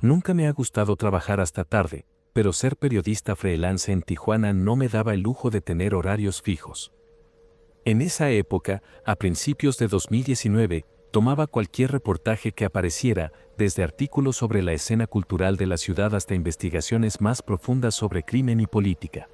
Nunca me ha gustado trabajar hasta tarde, pero ser periodista freelance en Tijuana no me daba el lujo de tener horarios fijos. En esa época, a principios de 2019, tomaba cualquier reportaje que apareciera, desde artículos sobre la escena cultural de la ciudad hasta investigaciones más profundas sobre crimen y política.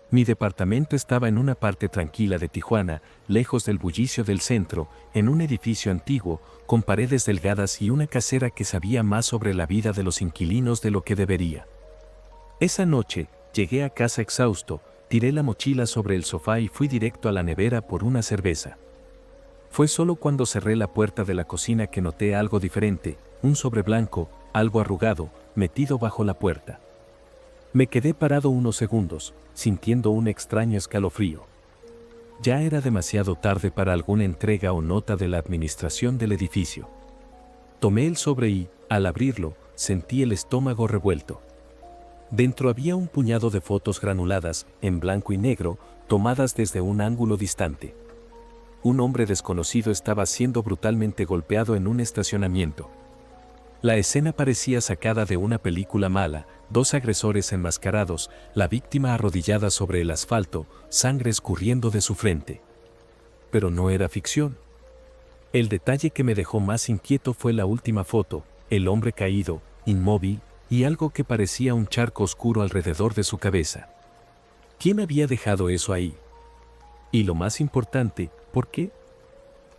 Mi departamento estaba en una parte tranquila de Tijuana, lejos del bullicio del centro, en un edificio antiguo, con paredes delgadas y una casera que sabía más sobre la vida de los inquilinos de lo que debería. Esa noche, llegué a casa exhausto, tiré la mochila sobre el sofá y fui directo a la nevera por una cerveza. Fue solo cuando cerré la puerta de la cocina que noté algo diferente, un sobre blanco, algo arrugado, metido bajo la puerta. Me quedé parado unos segundos, sintiendo un extraño escalofrío. Ya era demasiado tarde para alguna entrega o nota de la administración del edificio. Tomé el sobre y, al abrirlo, sentí el estómago revuelto. Dentro había un puñado de fotos granuladas, en blanco y negro, tomadas desde un ángulo distante. Un hombre desconocido estaba siendo brutalmente golpeado en un estacionamiento. La escena parecía sacada de una película mala, dos agresores enmascarados, la víctima arrodillada sobre el asfalto, sangre escurriendo de su frente. Pero no era ficción. El detalle que me dejó más inquieto fue la última foto, el hombre caído, inmóvil, y algo que parecía un charco oscuro alrededor de su cabeza. ¿Quién había dejado eso ahí? Y lo más importante, ¿por qué?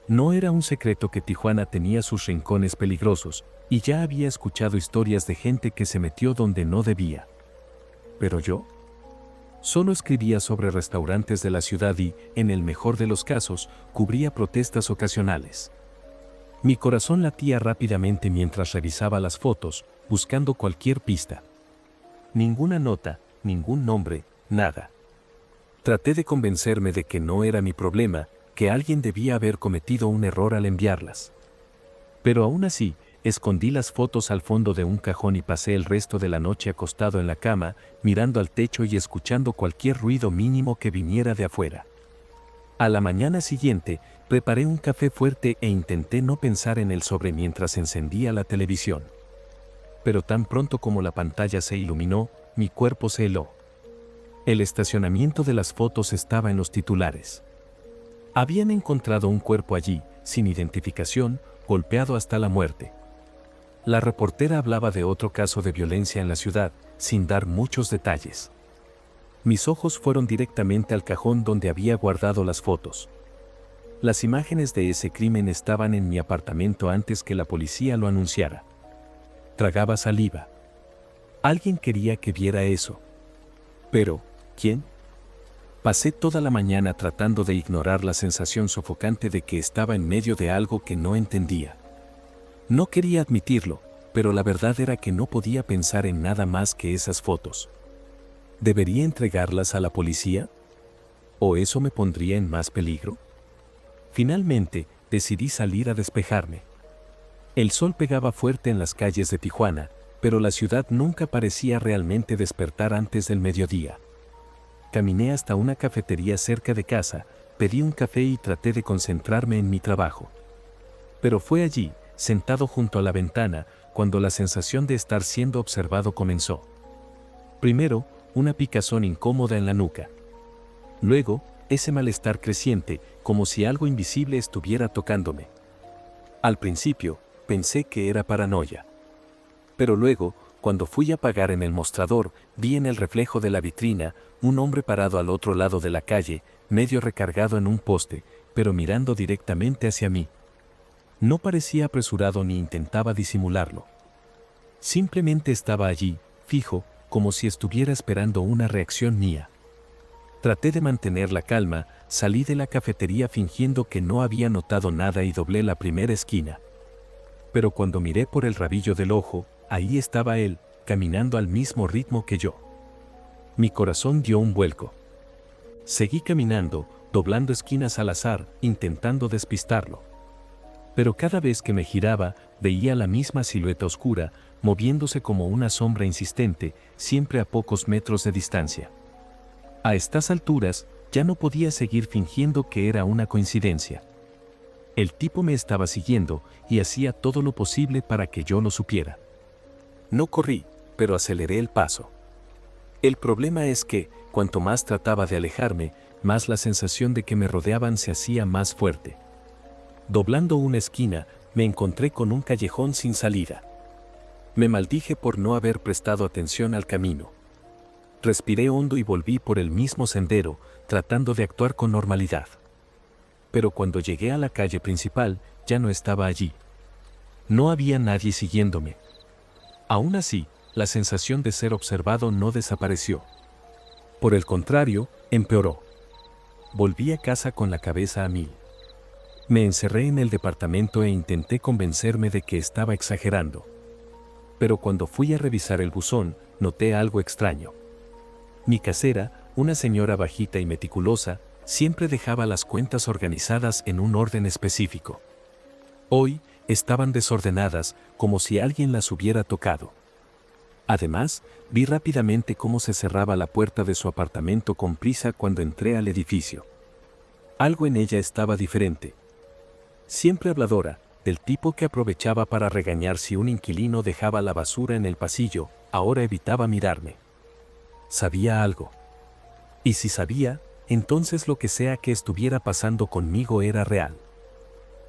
No era un secreto que Tijuana tenía sus rincones peligrosos, y ya había escuchado historias de gente que se metió donde no debía. Pero yo solo escribía sobre restaurantes de la ciudad y, en el mejor de los casos, cubría protestas ocasionales. Mi corazón latía rápidamente mientras revisaba las fotos, buscando cualquier pista. Ninguna nota, ningún nombre, nada. Traté de convencerme de que no era mi problema, que alguien debía haber cometido un error al enviarlas. Pero aún así, escondí las fotos al fondo de un cajón y pasé el resto de la noche acostado en la cama, mirando al techo y escuchando cualquier ruido mínimo que viniera de afuera. A la mañana siguiente, preparé un café fuerte e intenté no pensar en el sobre mientras encendía la televisión. Pero tan pronto como la pantalla se iluminó, mi cuerpo se heló. El estacionamiento de las fotos estaba en los titulares. Habían encontrado un cuerpo allí, sin identificación, golpeado hasta la muerte. La reportera hablaba de otro caso de violencia en la ciudad, sin dar muchos detalles. Mis ojos fueron directamente al cajón donde había guardado las fotos. Las imágenes de ese crimen estaban en mi apartamento antes que la policía lo anunciara. Tragaba saliva. Alguien quería que viera eso. Pero, ¿quién? Pasé toda la mañana tratando de ignorar la sensación sofocante de que estaba en medio de algo que no entendía. No quería admitirlo, pero la verdad era que no podía pensar en nada más que esas fotos. ¿Debería entregarlas a la policía? ¿O eso me pondría en más peligro? Finalmente, decidí salir a despejarme. El sol pegaba fuerte en las calles de Tijuana, pero la ciudad nunca parecía realmente despertar antes del mediodía. Caminé hasta una cafetería cerca de casa, pedí un café y traté de concentrarme en mi trabajo. Pero fue allí, sentado junto a la ventana, cuando la sensación de estar siendo observado comenzó. Primero, una picazón incómoda en la nuca. Luego, ese malestar creciente, como si algo invisible estuviera tocándome. Al principio, pensé que era paranoia. Pero luego, cuando fui a pagar en el mostrador, vi en el reflejo de la vitrina un hombre parado al otro lado de la calle, medio recargado en un poste, pero mirando directamente hacia mí. No parecía apresurado ni intentaba disimularlo. Simplemente estaba allí, fijo, como si estuviera esperando una reacción mía. Traté de mantener la calma, salí de la cafetería fingiendo que no había notado nada y doblé la primera esquina. Pero cuando miré por el rabillo del ojo, ahí estaba él, caminando al mismo ritmo que yo. Mi corazón dio un vuelco. Seguí caminando, doblando esquinas al azar, intentando despistarlo. Pero cada vez que me giraba, veía la misma silueta oscura, moviéndose como una sombra insistente, siempre a pocos metros de distancia. A estas alturas, ya no podía seguir fingiendo que era una coincidencia. El tipo me estaba siguiendo y hacía todo lo posible para que yo lo supiera. No corrí, pero aceleré el paso. El problema es que, cuanto más trataba de alejarme, más la sensación de que me rodeaban se hacía más fuerte. Doblando una esquina, me encontré con un callejón sin salida. Me maldije por no haber prestado atención al camino. Respiré hondo y volví por el mismo sendero, tratando de actuar con normalidad. Pero cuando llegué a la calle principal, ya no estaba allí. No había nadie siguiéndome. Aún así, la sensación de ser observado no desapareció. Por el contrario, empeoró. Volví a casa con la cabeza a mil. Me encerré en el departamento e intenté convencerme de que estaba exagerando. Pero cuando fui a revisar el buzón, noté algo extraño. Mi casera, una señora bajita y meticulosa, siempre dejaba las cuentas organizadas en un orden específico. Hoy, estaban desordenadas, como si alguien las hubiera tocado. Además, vi rápidamente cómo se cerraba la puerta de su apartamento con prisa cuando entré al edificio. Algo en ella estaba diferente. Siempre habladora, del tipo que aprovechaba para regañar si un inquilino dejaba la basura en el pasillo, ahora evitaba mirarme. Sabía algo. Y si sabía, entonces lo que sea que estuviera pasando conmigo era real.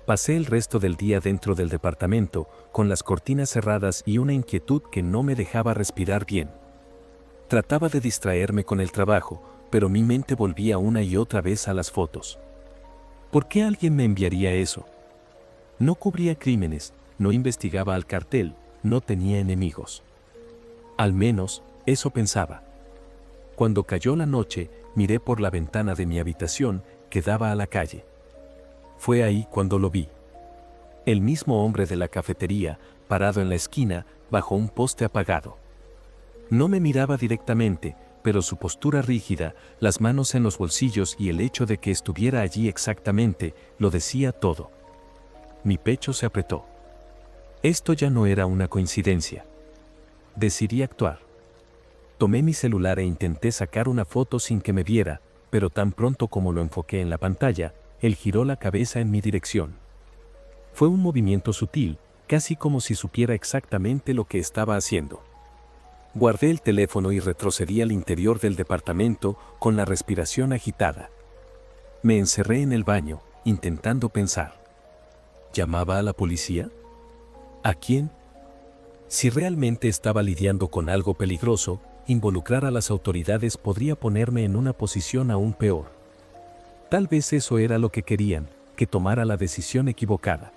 Pasé el resto del día dentro del departamento, con las cortinas cerradas y una inquietud que no me dejaba respirar bien. Trataba de distraerme con el trabajo, pero mi mente volvía una y otra vez a las fotos. ¿Por qué alguien me enviaría eso? No cubría crímenes, no investigaba al cartel, no tenía enemigos. Al menos, eso pensaba. Cuando cayó la noche, miré por la ventana de mi habitación, que daba a la calle. Fue ahí cuando lo vi. El mismo hombre de la cafetería, parado en la esquina, bajo un poste apagado. No me miraba directamente, pero su postura rígida, las manos en los bolsillos y el hecho de que estuviera allí exactamente, lo decía todo. Mi pecho se apretó. Esto ya no era una coincidencia. Decidí actuar. Tomé mi celular e intenté sacar una foto sin que me viera, pero tan pronto como lo enfoqué en la pantalla, él giró la cabeza en mi dirección. Fue un movimiento sutil, casi como si supiera exactamente lo que estaba haciendo. Guardé el teléfono y retrocedí al interior del departamento con la respiración agitada. Me encerré en el baño, intentando pensar. ¿Llamaba a la policía? ¿A quién? Si realmente estaba lidiando con algo peligroso, involucrar a las autoridades podría ponerme en una posición aún peor. Tal vez eso era lo que querían, que tomara la decisión equivocada.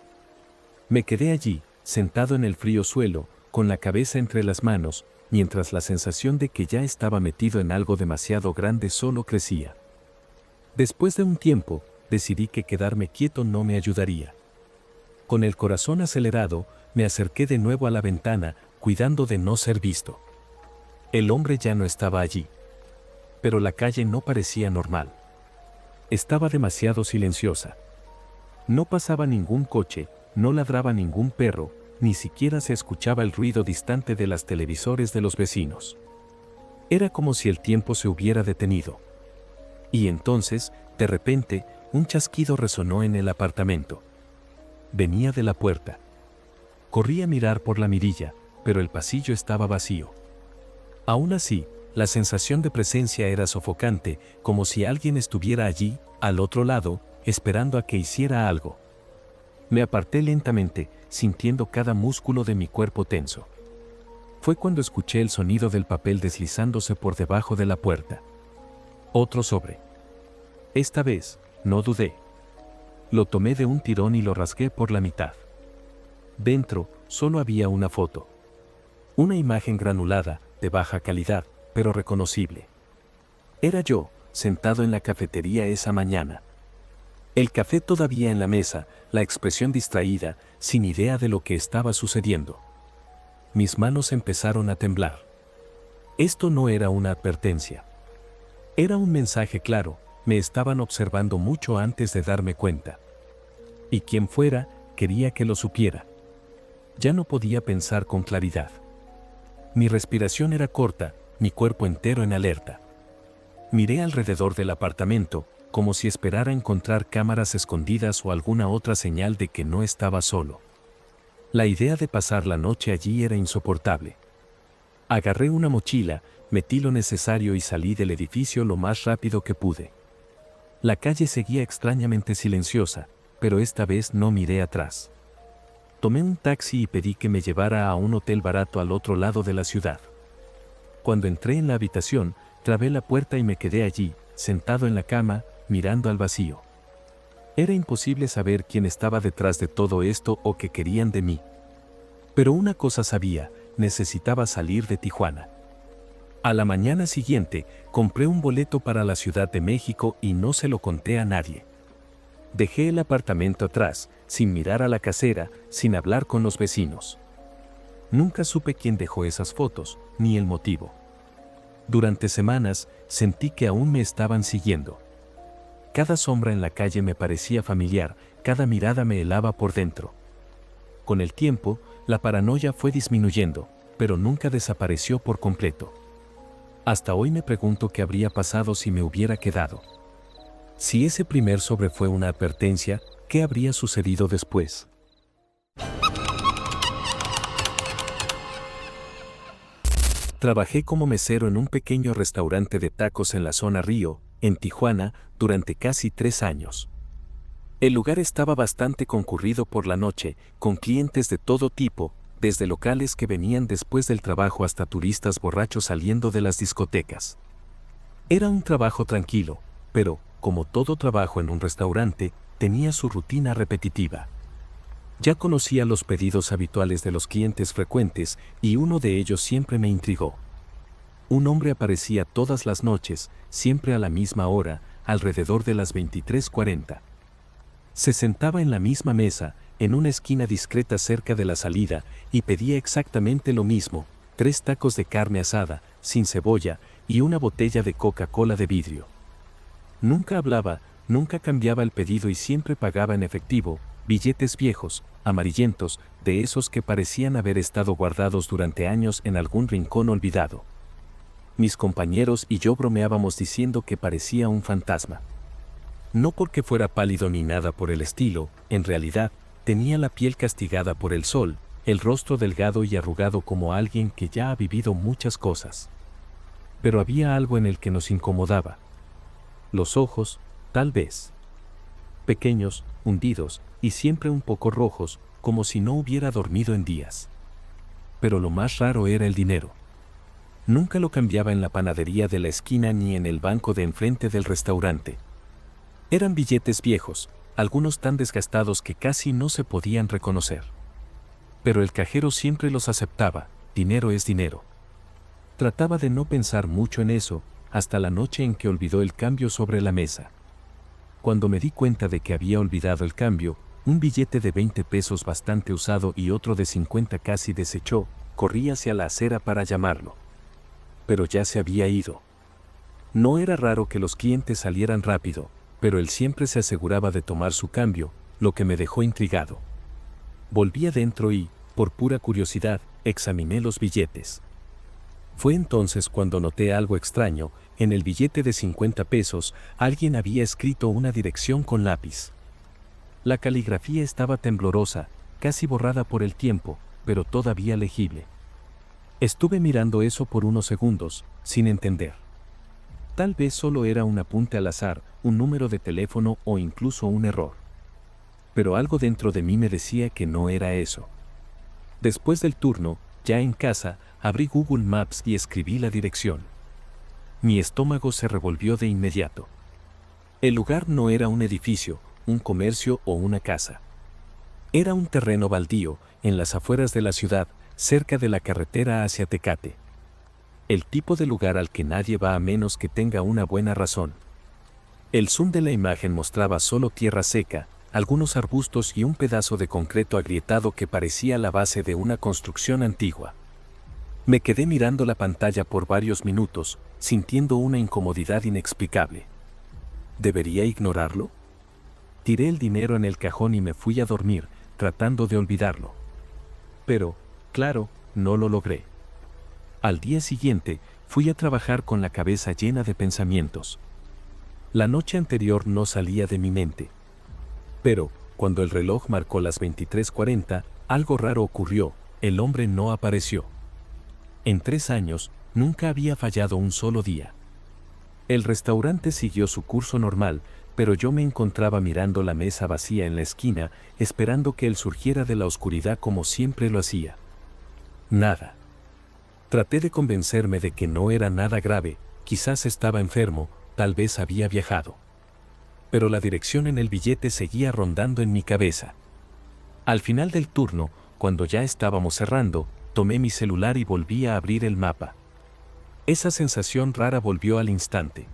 Me quedé allí, sentado en el frío suelo, con la cabeza entre las manos, mientras la sensación de que ya estaba metido en algo demasiado grande solo crecía. Después de un tiempo, decidí que quedarme quieto no me ayudaría. Con el corazón acelerado, me acerqué de nuevo a la ventana, cuidando de no ser visto. El hombre ya no estaba allí. Pero la calle no parecía normal. Estaba demasiado silenciosa. No pasaba ningún coche, no ladraba ningún perro, ni siquiera se escuchaba el ruido distante de las televisores de los vecinos. Era como si el tiempo se hubiera detenido. Y entonces, de repente, un chasquido resonó en el apartamento. Venía de la puerta. Corrí a mirar por la mirilla, pero el pasillo estaba vacío. Aún así, la sensación de presencia era sofocante, como si alguien estuviera allí, al otro lado, esperando a que hiciera algo. Me aparté lentamente, sintiendo cada músculo de mi cuerpo tenso. Fue cuando escuché el sonido del papel deslizándose por debajo de la puerta. Otro sobre. Esta vez, no dudé. Lo tomé de un tirón y lo rasgué por la mitad. Dentro, solo había una foto. Una imagen granulada, de baja calidad, pero reconocible. Era yo, sentado en la cafetería esa mañana. El café todavía en la mesa, la expresión distraída, sin idea de lo que estaba sucediendo. Mis manos empezaron a temblar. Esto no era una advertencia. Era un mensaje claro, me estaban observando mucho antes de darme cuenta. Y quien fuera, quería que lo supiera. Ya no podía pensar con claridad. Mi respiración era corta, mi cuerpo entero en alerta. Miré alrededor del apartamento, como si esperara encontrar cámaras escondidas o alguna otra señal de que no estaba solo. La idea de pasar la noche allí era insoportable. Agarré una mochila, metí lo necesario y salí del edificio lo más rápido que pude. La calle seguía extrañamente silenciosa, pero esta vez no miré atrás. Tomé un taxi y pedí que me llevara a un hotel barato al otro lado de la ciudad. Cuando entré en la habitación, trabé la puerta y me quedé allí, sentado en la cama, mirando al vacío. Era imposible saber quién estaba detrás de todo esto o qué querían de mí. Pero una cosa sabía, necesitaba salir de Tijuana. A la mañana siguiente, compré un boleto para la Ciudad de México y no se lo conté a nadie. Dejé el apartamento atrás, sin mirar a la casera, sin hablar con los vecinos. Nunca supe quién dejó esas fotos, ni el motivo. Durante semanas, sentí que aún me estaban siguiendo. Cada sombra en la calle me parecía familiar, cada mirada me helaba por dentro. Con el tiempo, la paranoia fue disminuyendo, pero nunca desapareció por completo. Hasta hoy me pregunto qué habría pasado si me hubiera quedado. Si ese primer sobre fue una advertencia, ¿qué habría sucedido después? Trabajé como mesero en un pequeño restaurante de tacos en la zona Río, en Tijuana, durante casi 3 años. El lugar estaba bastante concurrido por la noche, con clientes de todo tipo, desde locales que venían después del trabajo hasta turistas borrachos saliendo de las discotecas. Era un trabajo tranquilo, pero, como todo trabajo en un restaurante, tenía su rutina repetitiva. Ya conocía los pedidos habituales de los clientes frecuentes y uno de ellos siempre me intrigó. Un hombre aparecía todas las noches, siempre a la misma hora, alrededor de las 23:40. Se sentaba en la misma mesa, en una esquina discreta cerca de la salida, y pedía exactamente lo mismo: 3 tacos de carne asada, sin cebolla, y una botella de Coca-Cola de vidrio. Nunca hablaba, nunca cambiaba el pedido y siempre pagaba en efectivo, billetes viejos, amarillentos, de esos que parecían haber estado guardados durante años en algún rincón olvidado. Mis compañeros y yo bromeábamos diciendo que parecía un fantasma. No porque fuera pálido ni nada por el estilo, en realidad, tenía la piel castigada por el sol, el rostro delgado y arrugado como alguien que ya ha vivido muchas cosas. Pero había algo en el que nos incomodaba. Los ojos, tal vez. Pequeños, hundidos, y siempre un poco rojos, como si no hubiera dormido en días. Pero lo más raro era el dinero. Nunca lo cambiaba en la panadería de la esquina ni en el banco de enfrente del restaurante. Eran billetes viejos, algunos tan desgastados que casi no se podían reconocer. Pero el cajero siempre los aceptaba, dinero es dinero. Trataba de no pensar mucho en eso, hasta la noche en que olvidó el cambio sobre la mesa. Cuando me di cuenta de que había olvidado el cambio, un billete de 20 pesos bastante usado y otro de 50 casi deshecho, corrí hacia la acera para llamarlo. Pero ya se había ido. No era raro que los clientes salieran rápido, pero él siempre se aseguraba de tomar su cambio, lo que me dejó intrigado. Volví adentro y, por pura curiosidad, examiné los billetes. Fue entonces cuando noté algo extraño: en el billete de 50 pesos, alguien había escrito una dirección con lápiz. La caligrafía estaba temblorosa, casi borrada por el tiempo, pero todavía legible. Estuve mirando eso por unos segundos, sin entender. Tal vez solo era un apunte al azar, un número de teléfono o incluso un error. Pero algo dentro de mí me decía que no era eso. Después del turno, ya en casa, abrí Google Maps y escribí la dirección. Mi estómago se revolvió de inmediato. El lugar no era un edificio, un comercio o una casa. Era un terreno baldío, en las afueras de la ciudad, cerca de la carretera hacia Tecate. El tipo de lugar al que nadie va a menos que tenga una buena razón. El zoom de la imagen mostraba solo tierra seca, algunos arbustos y un pedazo de concreto agrietado que parecía la base de una construcción antigua. Me quedé mirando la pantalla por varios minutos, sintiendo una incomodidad inexplicable. ¿Debería ignorarlo? Tiré el dinero en el cajón y me fui a dormir, tratando de olvidarlo. Pero, claro, no lo logré. Al día siguiente, fui a trabajar con la cabeza llena de pensamientos. La noche anterior no salía de mi mente. Pero, cuando el reloj marcó las 23:40, algo raro ocurrió: el hombre no apareció. En 3 años, nunca había fallado un solo día. El restaurante siguió su curso normal, pero yo me encontraba mirando la mesa vacía en la esquina, esperando que él surgiera de la oscuridad como siempre lo hacía. Nada. Traté de convencerme de que no era nada grave, quizás estaba enfermo, tal vez había viajado. Pero la dirección en el billete seguía rondando en mi cabeza. Al final del turno, cuando ya estábamos cerrando, tomé mi celular y volví a abrir el mapa. Esa sensación rara volvió al instante.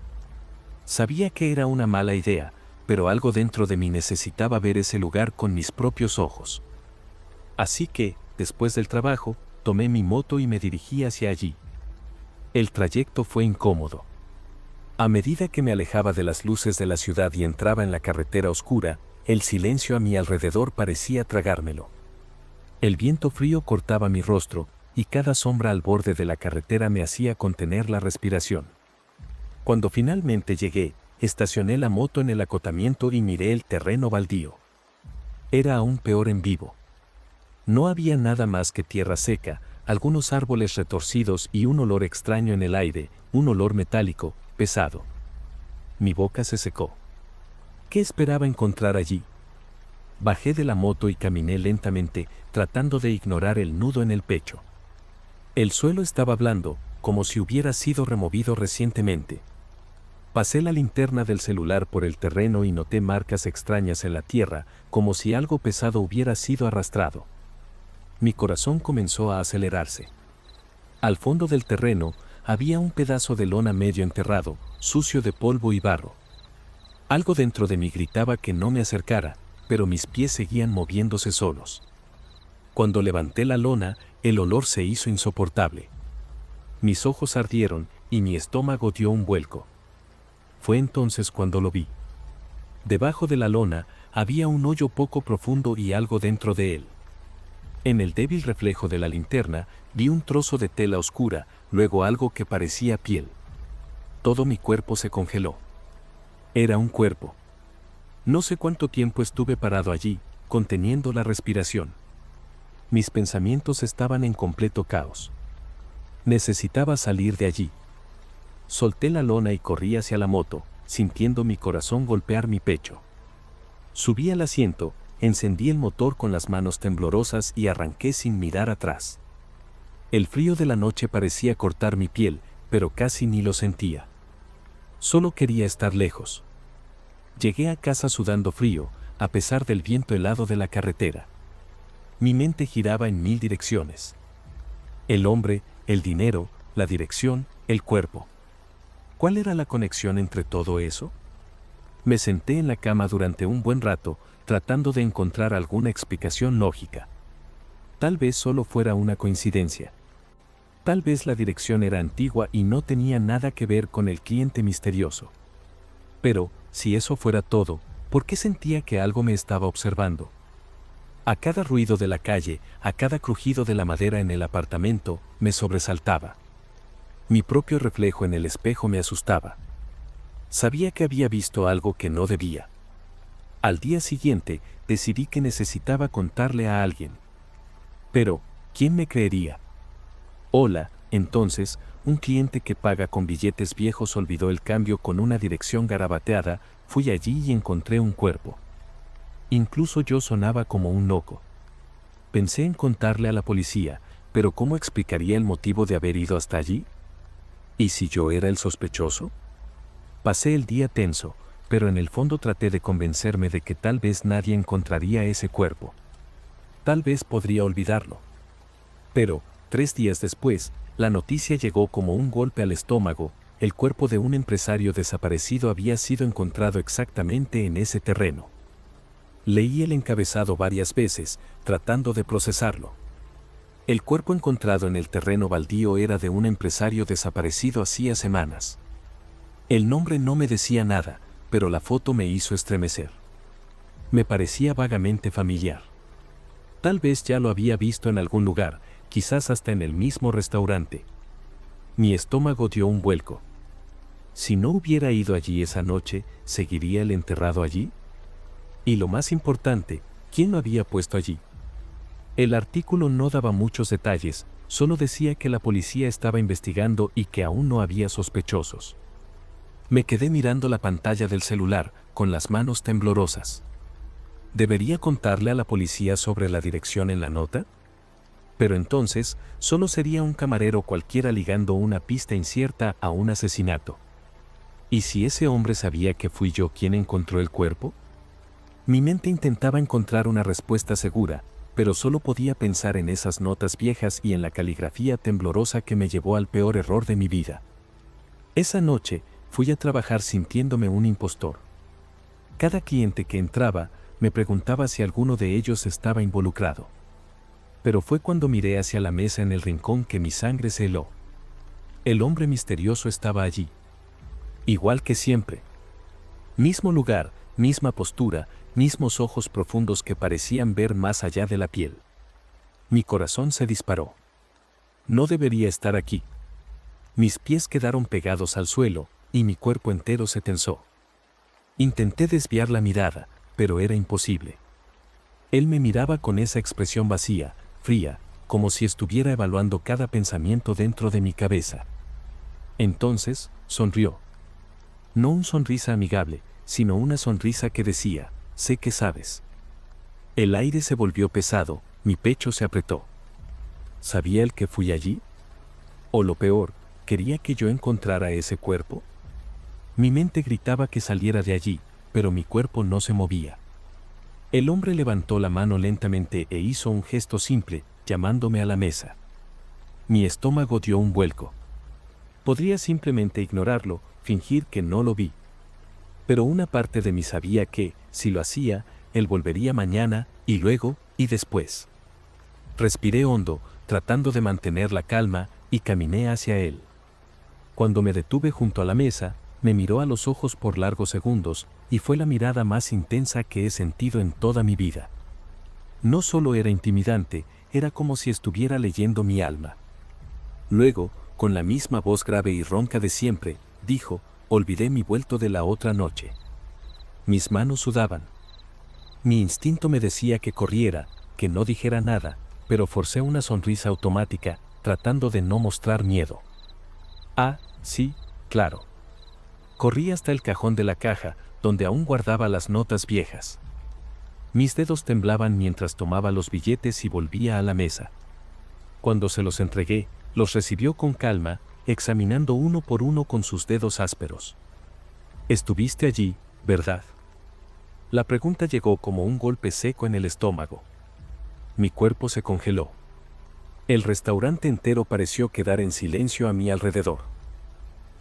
Sabía que era una mala idea, pero algo dentro de mí necesitaba ver ese lugar con mis propios ojos. Así que, después del trabajo, tomé mi moto y me dirigí hacia allí. El trayecto fue incómodo. A medida que me alejaba de las luces de la ciudad y entraba en la carretera oscura, el silencio a mi alrededor parecía tragármelo. El viento frío cortaba mi rostro, y cada sombra al borde de la carretera me hacía contener la respiración. Cuando finalmente llegué, estacioné la moto en el acotamiento y miré el terreno baldío. Era aún peor en vivo. No había nada más que tierra seca, algunos árboles retorcidos y un olor extraño en el aire, un olor metálico, pesado. Mi boca se secó. ¿Qué esperaba encontrar allí? Bajé de la moto y caminé lentamente, tratando de ignorar el nudo en el pecho. El suelo estaba blando, como si hubiera sido removido recientemente. Pasé la linterna del celular por el terreno y noté marcas extrañas en la tierra, como si algo pesado hubiera sido arrastrado. Mi corazón comenzó a acelerarse. Al fondo del terreno había un pedazo de lona medio enterrado, sucio de polvo y barro. Algo dentro de mí gritaba que no me acercara, pero mis pies seguían moviéndose solos. Cuando levanté la lona, el olor se hizo insoportable. Mis ojos ardieron y mi estómago dio un vuelco. Fue entonces cuando lo vi. Debajo de la lona había un hoyo poco profundo y algo dentro de él. En el débil reflejo de la linterna vi un trozo de tela oscura, luego algo que parecía piel. Todo mi cuerpo se congeló. Era un cuerpo. No sé cuánto tiempo estuve parado allí, conteniendo la respiración. Mis pensamientos estaban en completo caos. Necesitaba salir de allí. Solté la lona y corrí hacia la moto, sintiendo mi corazón golpear mi pecho. Subí al asiento, encendí el motor con las manos temblorosas y arranqué sin mirar atrás. El frío de la noche parecía cortar mi piel, pero casi ni lo sentía. Solo quería estar lejos. Llegué a casa sudando frío, a pesar del viento helado de la carretera. Mi mente giraba en 1000 direcciones. El hombre, el dinero, la dirección, el cuerpo. ¿Cuál era la conexión entre todo eso? Me senté en la cama durante un buen rato, tratando de encontrar alguna explicación lógica. Tal vez solo fuera una coincidencia. Tal vez la dirección era antigua y no tenía nada que ver con el cliente misterioso. Pero, si eso fuera todo, ¿por qué sentía que algo me estaba observando? A cada ruido de la calle, a cada crujido de la madera en el apartamento, me sobresaltaba. Mi propio reflejo en el espejo me asustaba. Sabía que había visto algo que no debía. Al día siguiente, decidí que necesitaba contarle a alguien. Pero, ¿quién me creería? Hola, entonces, un cliente que paga con billetes viejos olvidó el cambio con una dirección garabateada, fui allí y encontré un cuerpo. Incluso yo sonaba como un loco. Pensé en contarle a la policía, pero ¿cómo explicaría el motivo de haber ido hasta allí? ¿Y si yo era el sospechoso? Pasé el día tenso, pero en el fondo traté de convencerme de que tal vez nadie encontraría ese cuerpo. Tal vez podría olvidarlo. Pero, 3 días después, la noticia llegó como un golpe al estómago: el cuerpo de un empresario desaparecido había sido encontrado exactamente en ese terreno. Leí el encabezado varias veces, tratando de procesarlo. El cuerpo encontrado en el terreno baldío era de un empresario desaparecido hacía semanas. El nombre no me decía nada, pero la foto me hizo estremecer. Me parecía vagamente familiar. Tal vez ya lo había visto en algún lugar, quizás hasta en el mismo restaurante. Mi estómago dio un vuelco. Si no hubiera ido allí esa noche, ¿seguiría el enterrado allí? Y lo más importante, ¿quién lo había puesto allí? El artículo no daba muchos detalles, solo decía que la policía estaba investigando y que aún no había sospechosos. Me quedé mirando la pantalla del celular, con las manos temblorosas. ¿Debería contarle a la policía sobre la dirección en la nota? Pero entonces, solo sería un camarero cualquiera ligando una pista incierta a un asesinato. ¿Y si ese hombre sabía que fui yo quien encontró el cuerpo? Mi mente intentaba encontrar una respuesta segura, pero solo podía pensar en esas notas viejas y en la caligrafía temblorosa que me llevó al peor error de mi vida. Esa noche, fui a trabajar sintiéndome un impostor. Cada cliente que entraba, me preguntaba si alguno de ellos estaba involucrado. Pero fue cuando miré hacia la mesa en el rincón que mi sangre se heló. El hombre misterioso estaba allí. Igual que siempre. Mismo lugar, misma postura, mismos ojos profundos que parecían ver más allá de la piel. Mi corazón se disparó. No debería estar aquí. Mis pies quedaron pegados al suelo, y mi cuerpo entero se tensó. Intenté desviar la mirada, pero era imposible. Él me miraba con esa expresión vacía, fría, como si estuviera evaluando cada pensamiento dentro de mi cabeza. Entonces, sonrió. No una sonrisa amigable, sino una sonrisa que decía, sé que sabes. El aire se volvió pesado, mi pecho se apretó. ¿Sabía él que fui allí? O lo peor, ¿quería que yo encontrara ese cuerpo? Mi mente gritaba que saliera de allí, pero mi cuerpo no se movía. El hombre levantó la mano lentamente e hizo un gesto simple, llamándome a la mesa. Mi estómago dio un vuelco. Podría simplemente ignorarlo, fingir que no lo vi. Pero una parte de mí sabía que, si lo hacía, él volvería mañana, y luego, y después. Respiré hondo, tratando de mantener la calma, y caminé hacia él. Cuando me detuve junto a la mesa, me miró a los ojos por largos segundos, y fue la mirada más intensa que he sentido en toda mi vida. No solo era intimidante, era como si estuviera leyendo mi alma. Luego, con la misma voz grave y ronca de siempre, dijo, olvidé mi vuelto de la otra noche. Mis manos sudaban. Mi instinto me decía que corriera, que no dijera nada, pero forcé una sonrisa automática, tratando de no mostrar miedo. Ah, sí, claro. Corrí hasta el cajón de la caja, donde aún guardaba las notas viejas. Mis dedos temblaban mientras tomaba los billetes y volvía a la mesa. Cuando se los entregué, los recibió con calma, examinando uno por uno con sus dedos ásperos. ¿Estuviste allí, verdad? La pregunta llegó como un golpe seco en el estómago. Mi cuerpo se congeló. El restaurante entero pareció quedar en silencio a mi alrededor.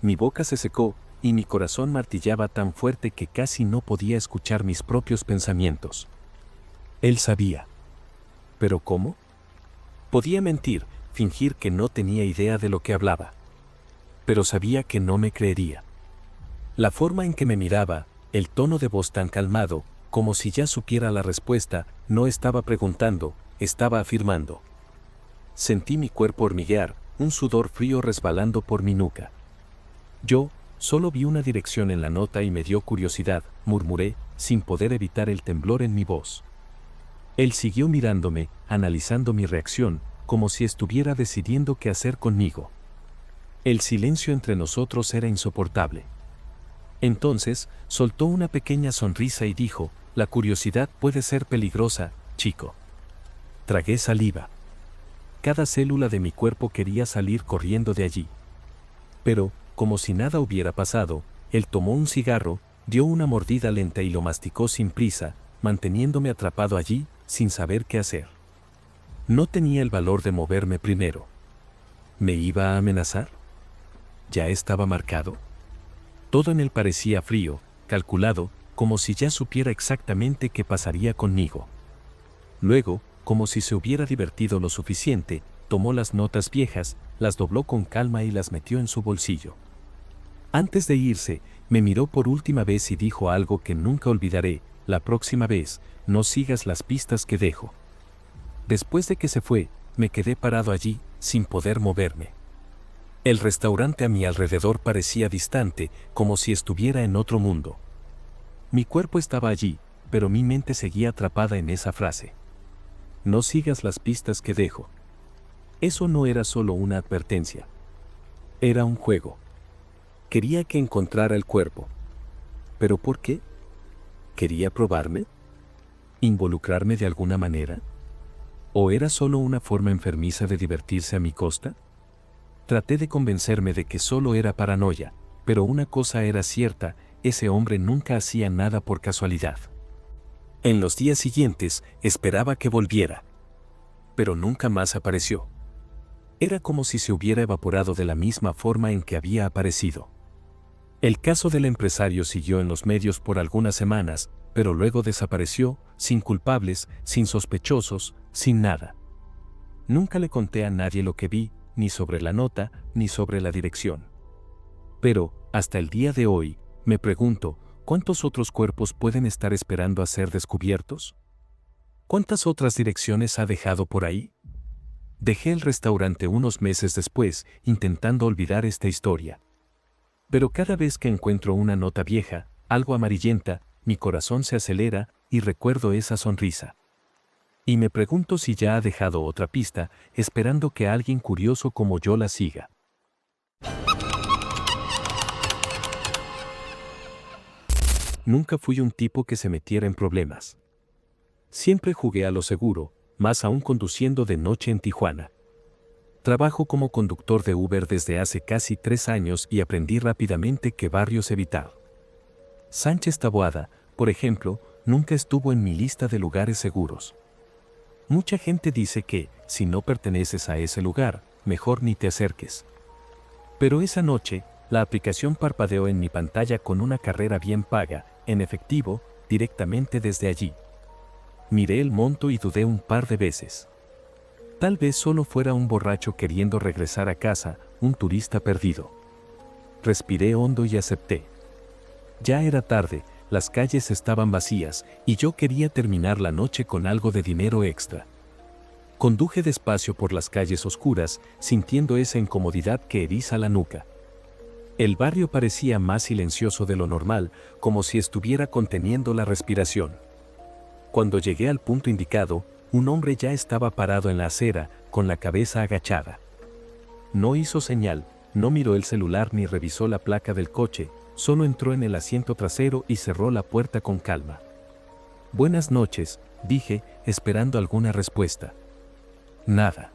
Mi boca se secó, y mi corazón martillaba tan fuerte que casi no podía escuchar mis propios pensamientos. Él sabía. ¿Pero cómo? Podía mentir, fingir que no tenía idea de lo que hablaba. Pero sabía que no me creería. La forma en que me miraba, el tono de voz tan calmado, como si ya supiera la respuesta, no estaba preguntando, estaba afirmando. Sentí mi cuerpo hormiguear, un sudor frío resbalando por mi nuca. Yo, solo vi una dirección en la nota y me dio curiosidad, murmuré, sin poder evitar el temblor en mi voz. Él siguió mirándome, analizando mi reacción, como si estuviera decidiendo qué hacer conmigo. El silencio entre nosotros era insoportable. Entonces, soltó una pequeña sonrisa y dijo, la curiosidad puede ser peligrosa, chico. Tragué saliva. Cada célula de mi cuerpo quería salir corriendo de allí. Pero, como si nada hubiera pasado, él tomó un cigarro, dio una mordida lenta y lo masticó sin prisa, manteniéndome atrapado allí, sin saber qué hacer. No tenía el valor de moverme primero. ¿Me iba a amenazar? ¿Ya estaba marcado? Todo en él parecía frío, calculado, como si ya supiera exactamente qué pasaría conmigo. Luego, como si se hubiera divertido lo suficiente, tomó las notas viejas, las dobló con calma y las metió en su bolsillo. Antes de irse, me miró por última vez y dijo algo que nunca olvidaré, la próxima vez, no sigas las pistas que dejo. Después de que se fue, me quedé parado allí, sin poder moverme. El restaurante a mi alrededor parecía distante, como si estuviera en otro mundo. Mi cuerpo estaba allí, pero mi mente seguía atrapada en esa frase. No sigas las pistas que dejo. Eso no era solo una advertencia. Era un juego. Quería que encontrara el cuerpo. ¿Pero por qué? ¿Quería probarme? ¿Involucrarme de alguna manera? ¿O era solo una forma enfermiza de divertirse a mi costa? Traté de convencerme de que solo era paranoia, pero una cosa era cierta, ese hombre nunca hacía nada por casualidad. En los días siguientes esperaba que volviera, pero nunca más apareció. Era como si se hubiera evaporado de la misma forma en que había aparecido. El caso del empresario siguió en los medios por algunas semanas, pero luego desapareció, sin culpables, sin sospechosos, sin nada. Nunca le conté a nadie lo que vi, ni sobre la nota, ni sobre la dirección. Pero, hasta el día de hoy, me pregunto, ¿cuántos otros cuerpos pueden estar esperando a ser descubiertos? ¿Cuántas otras direcciones ha dejado por ahí? Dejé el restaurante unos meses después, intentando olvidar esta historia. Pero cada vez que encuentro una nota vieja, algo amarillenta, mi corazón se acelera y recuerdo esa sonrisa. Y me pregunto si ya ha dejado otra pista, esperando que alguien curioso como yo la siga. Nunca fui un tipo que se metiera en problemas. Siempre jugué a lo seguro, más aún conduciendo de noche en Tijuana. Trabajo como conductor de Uber desde hace casi 3 años y aprendí rápidamente qué barrios evitar. Sánchez Taboada, por ejemplo, nunca estuvo en mi lista de lugares seguros. Mucha gente dice que, si no perteneces a ese lugar, mejor ni te acerques. Pero esa noche, la aplicación parpadeó en mi pantalla con una carrera bien paga, en efectivo, directamente desde allí. Miré el monto y dudé un par de veces. Tal vez solo fuera un borracho queriendo regresar a casa, un turista perdido. Respiré hondo y acepté. Ya era tarde, las calles estaban vacías y yo quería terminar la noche con algo de dinero extra. Conduje despacio por las calles oscuras, sintiendo esa incomodidad que eriza la nuca. El barrio parecía más silencioso de lo normal, como si estuviera conteniendo la respiración. Cuando llegué al punto indicado, un hombre ya estaba parado en la acera, con la cabeza agachada. No hizo señal, no miró el celular ni revisó la placa del coche, solo entró en el asiento trasero y cerró la puerta con calma. «Buenas noches», dije, esperando alguna respuesta. Nada.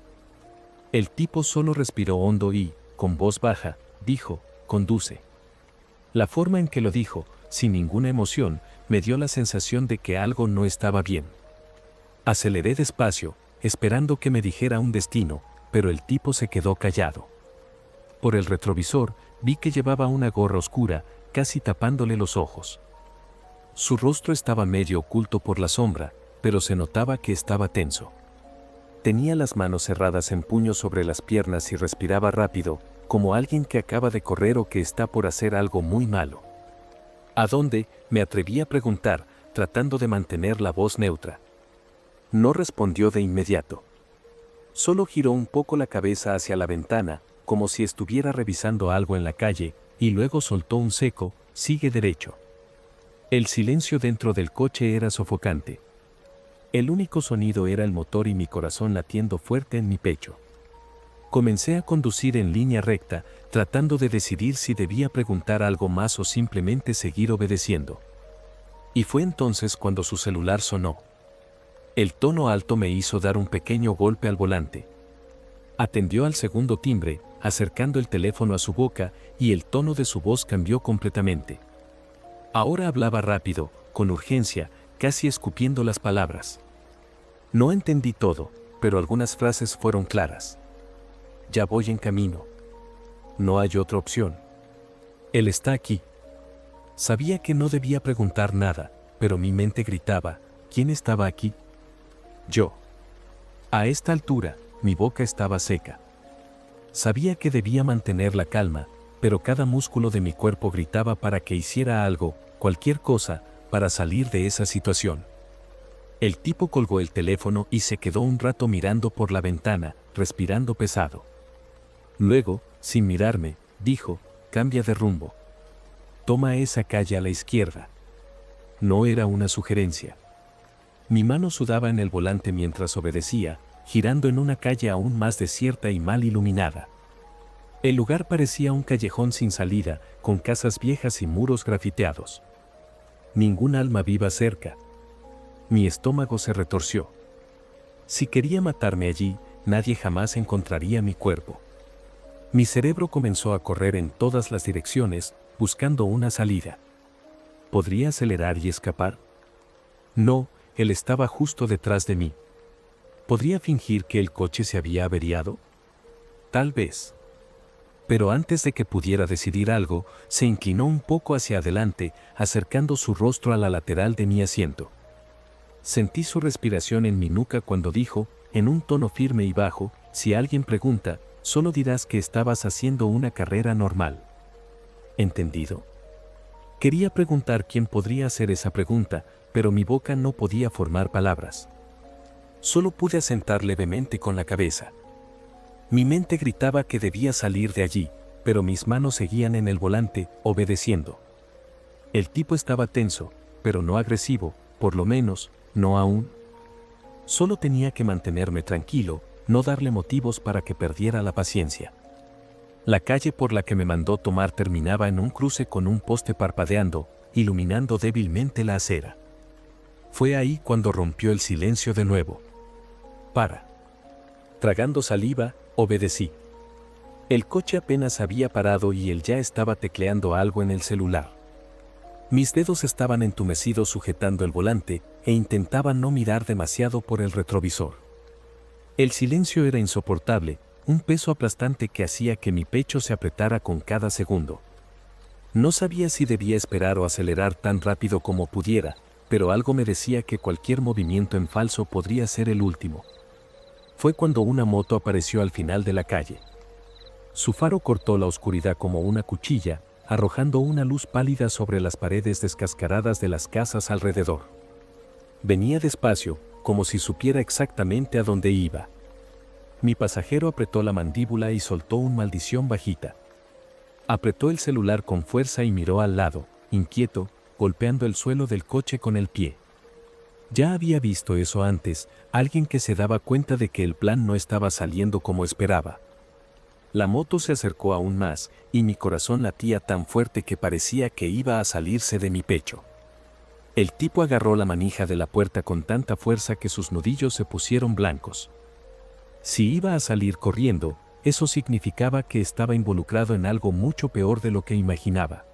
El tipo solo respiró hondo y, con voz baja, dijo, «Conduce». La forma en que lo dijo, sin ninguna emoción, me dio la sensación de que algo no estaba bien. Aceleré despacio, esperando que me dijera un destino, pero el tipo se quedó callado. Por el retrovisor, vi que llevaba una gorra oscura, casi tapándole los ojos. Su rostro estaba medio oculto por la sombra, pero se notaba que estaba tenso. Tenía las manos cerradas en puños sobre las piernas y respiraba rápido, como alguien que acaba de correr o que está por hacer algo muy malo. ¿A dónde?, me atreví a preguntar, tratando de mantener la voz neutra. No respondió de inmediato. Solo giró un poco la cabeza hacia la ventana, como si estuviera revisando algo en la calle, y luego soltó un seco, «Sigue derecho». El silencio dentro del coche era sofocante. El único sonido era el motor y mi corazón latiendo fuerte en mi pecho. Comencé a conducir en línea recta, tratando de decidir si debía preguntar algo más o simplemente seguir obedeciendo. Y fue entonces cuando su celular sonó. El tono alto me hizo dar un pequeño golpe al volante. Atendió al segundo timbre, acercando el teléfono a su boca, y el tono de su voz cambió completamente. Ahora hablaba rápido, con urgencia, casi escupiendo las palabras. No entendí todo, pero algunas frases fueron claras. «Ya voy en camino. No hay otra opción. Él está aquí». Sabía que no debía preguntar nada, pero mi mente gritaba, ¿quién estaba aquí? Yo. A esta altura, mi boca estaba seca. Sabía que debía mantener la calma, pero cada músculo de mi cuerpo gritaba para que hiciera algo, cualquier cosa, para salir de esa situación. El tipo colgó el teléfono y se quedó un rato mirando por la ventana, respirando pesado. Luego, sin mirarme, dijo, «Cambia de rumbo. Toma esa calle a la izquierda». No era una sugerencia. Mi mano sudaba en el volante mientras obedecía, girando en una calle aún más desierta y mal iluminada. El lugar parecía un callejón sin salida, con casas viejas y muros grafiteados. Ningún alma viva cerca. Mi estómago se retorció. Si quería matarme allí, nadie jamás encontraría mi cuerpo. Mi cerebro comenzó a correr en todas las direcciones, buscando una salida. ¿Podría acelerar y escapar? No, él estaba justo detrás de mí. ¿Podría fingir que el coche se había averiado? Tal vez. Pero antes de que pudiera decidir algo, se inclinó un poco hacia adelante, acercando su rostro a la lateral de mi asiento. Sentí su respiración en mi nuca cuando dijo, en un tono firme y bajo, si alguien pregunta, solo dirás que estabas haciendo una carrera normal. ¿Entendido? Quería preguntar quién podría hacer esa pregunta, pero mi boca no podía formar palabras. Solo pude asentar levemente con la cabeza. Mi mente gritaba que debía salir de allí, pero mis manos seguían en el volante, obedeciendo. El tipo estaba tenso, pero no agresivo, por lo menos, no aún. Solo tenía que mantenerme tranquilo, no darle motivos para que perdiera la paciencia. La calle por la que me mandó tomar terminaba en un cruce con un poste parpadeando, iluminando débilmente la acera. Fue ahí cuando rompió el silencio de nuevo. Para. Tragando saliva, obedecí. El coche apenas había parado y él ya estaba tecleando algo en el celular. Mis dedos estaban entumecidos sujetando el volante e intentaba no mirar demasiado por el retrovisor. El silencio era insoportable, un peso aplastante que hacía que mi pecho se apretara con cada segundo. No sabía si debía esperar o acelerar tan rápido como pudiera, pero algo me decía que cualquier movimiento en falso podría ser el último. Fue cuando una moto apareció al final de la calle. Su faro cortó la oscuridad como una cuchilla, arrojando una luz pálida sobre las paredes descascaradas de las casas alrededor. Venía despacio, como si supiera exactamente a dónde iba. Mi pasajero apretó la mandíbula y soltó una maldición bajita. Apretó el celular con fuerza y miró al lado, inquieto, golpeando el suelo del coche con el pie. Ya había visto eso antes, alguien que se daba cuenta de que el plan no estaba saliendo como esperaba. La moto se acercó aún más, y mi corazón latía tan fuerte que parecía que iba a salirse de mi pecho. El tipo agarró la manija de la puerta con tanta fuerza que sus nudillos se pusieron blancos. Si iba a salir corriendo, eso significaba que estaba involucrado en algo mucho peor de lo que imaginaba.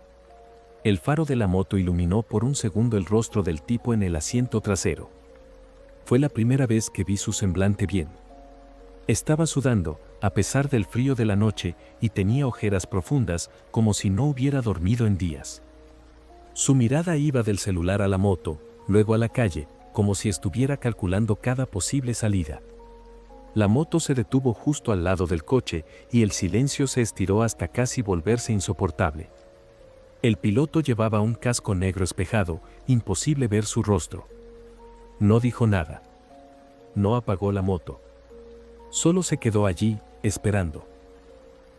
El faro de la moto iluminó por un segundo el rostro del tipo en el asiento trasero. Fue la primera vez que vi su semblante bien. Estaba sudando, a pesar del frío de la noche, y tenía ojeras profundas, como si no hubiera dormido en días. Su mirada iba del celular a la moto, luego a la calle, como si estuviera calculando cada posible salida. La moto se detuvo justo al lado del coche, y el silencio se estiró hasta casi volverse insoportable. El piloto llevaba un casco negro espejado, imposible ver su rostro. No dijo nada. No apagó la moto. Solo se quedó allí, esperando.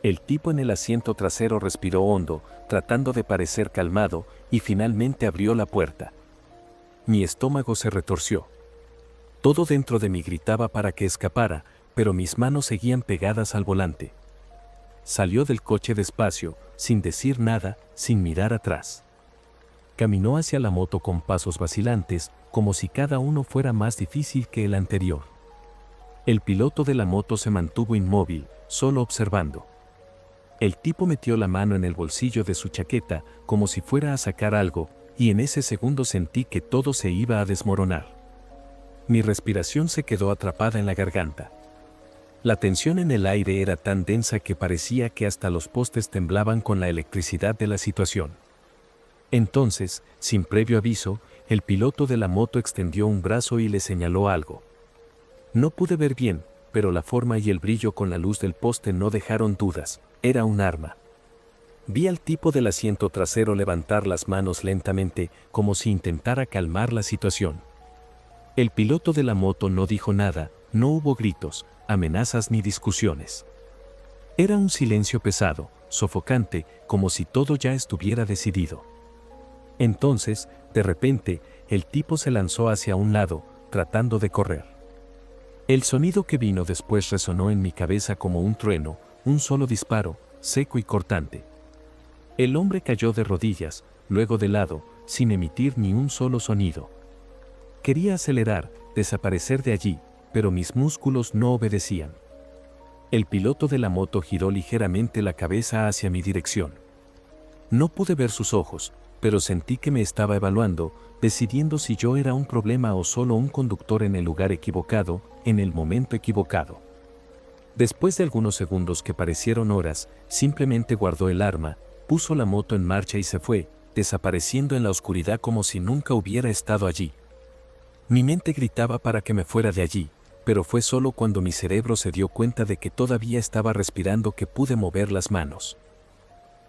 El tipo en el asiento trasero respiró hondo, tratando de parecer calmado, y finalmente abrió la puerta. Mi estómago se retorció. Todo dentro de mí gritaba para que escapara, pero mis manos seguían pegadas al volante. Salió del coche despacio, sin decir nada, sin mirar atrás. Caminó hacia la moto con pasos vacilantes, como si cada uno fuera más difícil que el anterior. El piloto de la moto se mantuvo inmóvil, solo observando. El tipo metió la mano en el bolsillo de su chaqueta, como si fuera a sacar algo, y en ese segundo sentí que todo se iba a desmoronar. Mi respiración se quedó atrapada en la garganta. La tensión en el aire era tan densa que parecía que hasta los postes temblaban con la electricidad de la situación. Entonces, sin previo aviso, el piloto de la moto extendió un brazo y le señaló algo. No pude ver bien, pero la forma y el brillo con la luz del poste no dejaron dudas, era un arma. Vi al tipo del asiento trasero levantar las manos lentamente, como si intentara calmar la situación. El piloto de la moto no dijo nada, no hubo gritos, amenazas ni discusiones. Era un silencio pesado, sofocante, como si todo ya estuviera decidido. Entonces, de repente, el tipo se lanzó hacia un lado, tratando de correr. El sonido que vino después resonó en mi cabeza como un trueno, un solo disparo, seco y cortante. El hombre cayó de rodillas, luego de lado, sin emitir ni un solo sonido. Quería acelerar, desaparecer de allí, pero mis músculos no obedecían. El piloto de la moto giró ligeramente la cabeza hacia mi dirección. No pude ver sus ojos, pero sentí que me estaba evaluando, decidiendo si yo era un problema o solo un conductor en el lugar equivocado, en el momento equivocado. Después de algunos segundos que parecieron horas, simplemente guardó el arma, puso la moto en marcha y se fue, desapareciendo en la oscuridad como si nunca hubiera estado allí. Mi mente gritaba para que me fuera de allí, pero fue solo cuando mi cerebro se dio cuenta de que todavía estaba respirando que pude mover las manos.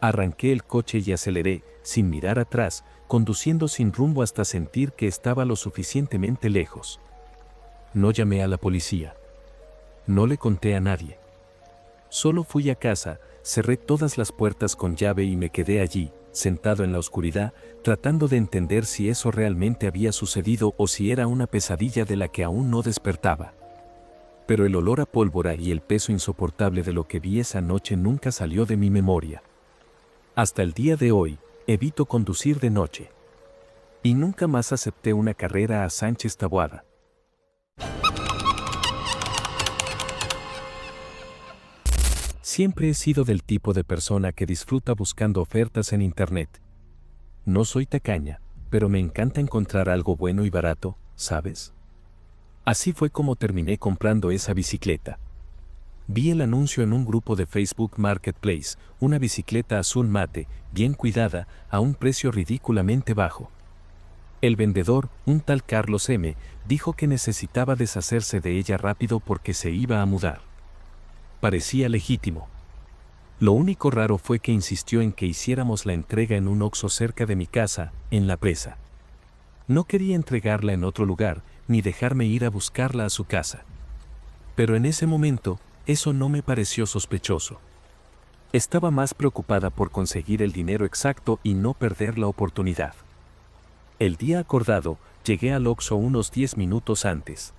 Arranqué el coche y aceleré, sin mirar atrás, conduciendo sin rumbo hasta sentir que estaba lo suficientemente lejos. No llamé a la policía. No le conté a nadie. Solo fui a casa, cerré todas las puertas con llave y me quedé allí, sentado en la oscuridad, tratando de entender si eso realmente había sucedido o si era una pesadilla de la que aún no despertaba. Pero el olor a pólvora y el peso insoportable de lo que vi esa noche nunca salió de mi memoria. Hasta el día de hoy, evito conducir de noche. Y nunca más acepté una carrera a Sánchez Taboada. Siempre he sido del tipo de persona que disfruta buscando ofertas en internet. No soy tacaña, pero me encanta encontrar algo bueno y barato, ¿sabes? Así fue como terminé comprando esa bicicleta. Vi el anuncio en un grupo de Facebook Marketplace, una bicicleta azul mate, bien cuidada, a un precio ridículamente bajo. El vendedor, un tal Carlos M., dijo que necesitaba deshacerse de ella rápido porque se iba a mudar. Parecía legítimo. Lo único raro fue que insistió en que hiciéramos la entrega en un Oxxo cerca de mi casa, en La Presa. No quería entregarla en otro lugar, ni dejarme ir a buscarla a su casa. Pero en ese momento, eso no me pareció sospechoso. Estaba más preocupada por conseguir el dinero exacto y no perder la oportunidad. El día acordado, llegué al Oxxo unos 10 minutos antes.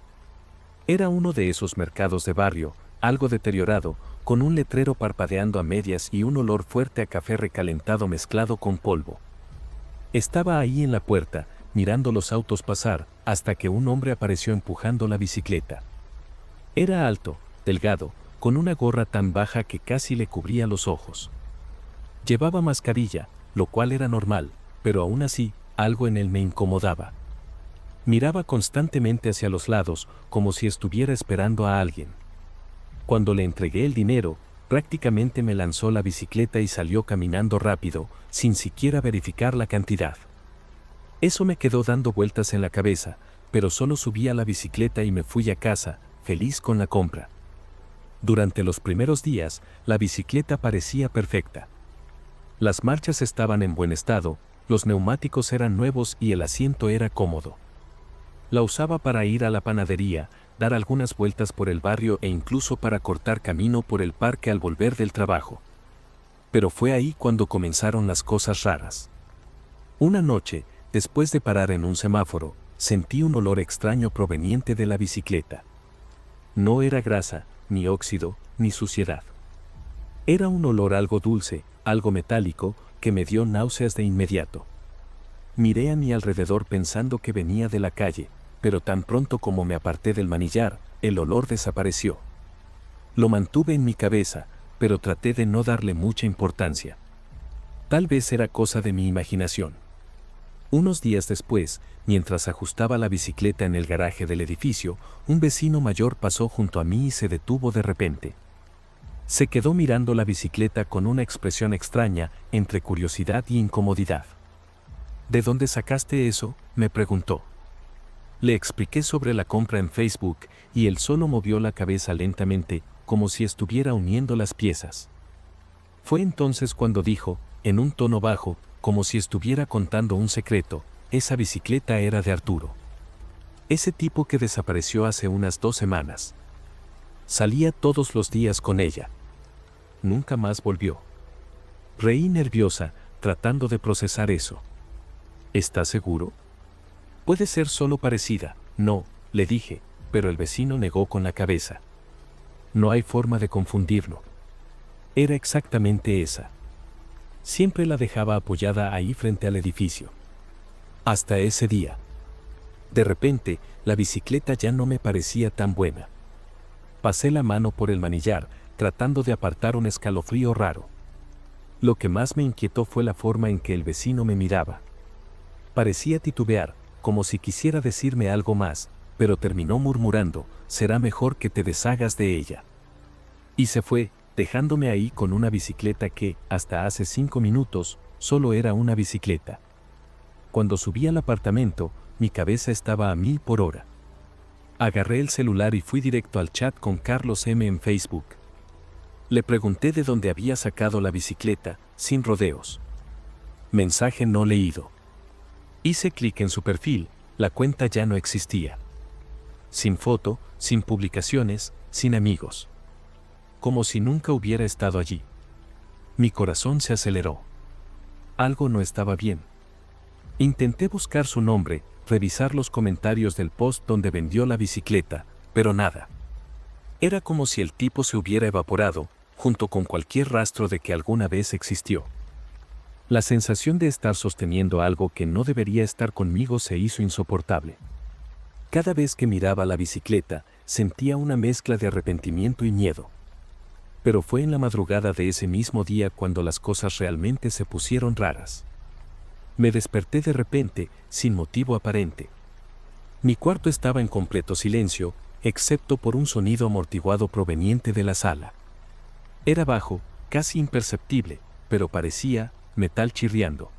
Era uno de esos mercados de barrio, algo deteriorado, con un letrero parpadeando a medias y un olor fuerte a café recalentado mezclado con polvo. Estaba ahí en la puerta, mirando los autos pasar, hasta que un hombre apareció empujando la bicicleta. Era alto, delgado, con una gorra tan baja que casi le cubría los ojos. Llevaba mascarilla, lo cual era normal, pero aún así, algo en él me incomodaba. Miraba constantemente hacia los lados, como si estuviera esperando a alguien. Cuando le entregué el dinero, prácticamente me lanzó la bicicleta y salió caminando rápido, sin siquiera verificar la cantidad. Eso me quedó dando vueltas en la cabeza, pero solo subí a la bicicleta y me fui a casa, feliz con la compra. Durante los primeros días, la bicicleta parecía perfecta. Las marchas estaban en buen estado, los neumáticos eran nuevos y el asiento era cómodo. La usaba para ir a la panadería, dar algunas vueltas por el barrio e incluso para cortar camino por el parque al volver del trabajo. Pero fue ahí cuando comenzaron las cosas raras. Una noche, después de parar en un semáforo, sentí un olor extraño proveniente de la bicicleta. No era grasa, ni óxido, ni suciedad. Era un olor algo dulce, algo metálico, que me dio náuseas de inmediato. Miré a mi alrededor pensando que venía de la calle, pero tan pronto como me aparté del manillar, el olor desapareció. Lo mantuve en mi cabeza, pero traté de no darle mucha importancia. Tal vez era cosa de mi imaginación. Unos días después, mientras ajustaba la bicicleta en el garaje del edificio, un vecino mayor pasó junto a mí y se detuvo de repente. Se quedó mirando la bicicleta con una expresión extraña, entre curiosidad y incomodidad. ¿De dónde sacaste eso?, me preguntó. Le expliqué sobre la compra en Facebook y él solo movió la cabeza lentamente, como si estuviera uniendo las piezas. Fue entonces cuando dijo, en un tono bajo, como si estuviera contando un secreto, esa bicicleta era de Arturo. Ese tipo que desapareció hace unas 2 semanas. Salía todos los días con ella. Nunca más volvió. Reí nerviosa, tratando de procesar eso. ¿Estás seguro? Puede ser solo parecida. No, le dije, pero el vecino negó con la cabeza. No hay forma de confundirlo. Era exactamente esa. Siempre la dejaba apoyada ahí frente al edificio. Hasta ese día. De repente, la bicicleta ya no me parecía tan buena. Pasé la mano por el manillar, tratando de apartar un escalofrío raro. Lo que más me inquietó fue la forma en que el vecino me miraba. Parecía titubear, como si quisiera decirme algo más, pero terminó murmurando: será mejor que te deshagas de ella. Y se fue, dejándome ahí con una bicicleta que, hasta hace 5 minutos, solo era una bicicleta. Cuando subí al apartamento, mi cabeza estaba a 1000 por hora. Agarré el celular y fui directo al chat con Carlos M. en Facebook. Le pregunté de dónde había sacado la bicicleta, sin rodeos. Mensaje no leído. Hice clic en su perfil, la cuenta ya no existía. Sin foto, sin publicaciones, sin amigos. Como si nunca hubiera estado allí. Mi corazón se aceleró. Algo no estaba bien. Intenté buscar su nombre, revisar los comentarios del post donde vendió la bicicleta, pero nada. Era como si el tipo se hubiera evaporado, junto con cualquier rastro de que alguna vez existió. La sensación de estar sosteniendo algo que no debería estar conmigo se hizo insoportable. Cada vez que miraba la bicicleta, sentía una mezcla de arrepentimiento y miedo. Pero fue en la madrugada de ese mismo día cuando las cosas realmente se pusieron raras. Me desperté de repente, sin motivo aparente. Mi cuarto estaba en completo silencio, excepto por un sonido amortiguado proveniente de la sala. Era bajo, casi imperceptible, pero parecía metal chirriando.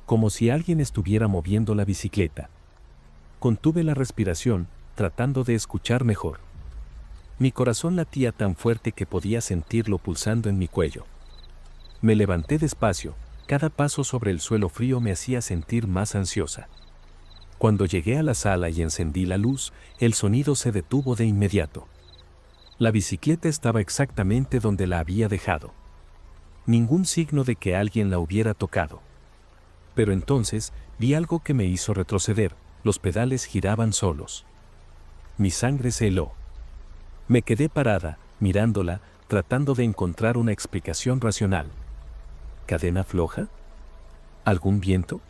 Como si alguien estuviera moviendo la bicicleta. Contuve la respiración, tratando de escuchar mejor. Mi corazón latía tan fuerte que podía sentirlo pulsando en mi cuello. Me levanté despacio, cada paso sobre el suelo frío me hacía sentir más ansiosa. Cuando llegué a la sala y encendí la luz, el sonido se detuvo de inmediato. La bicicleta estaba exactamente donde la había dejado. Ningún signo de que alguien la hubiera tocado. Pero entonces vi algo que me hizo retroceder: los pedales giraban solos. Mi sangre se heló. Me quedé parada, mirándola, tratando de encontrar una explicación racional. ¿Cadena floja? ¿Algún viento?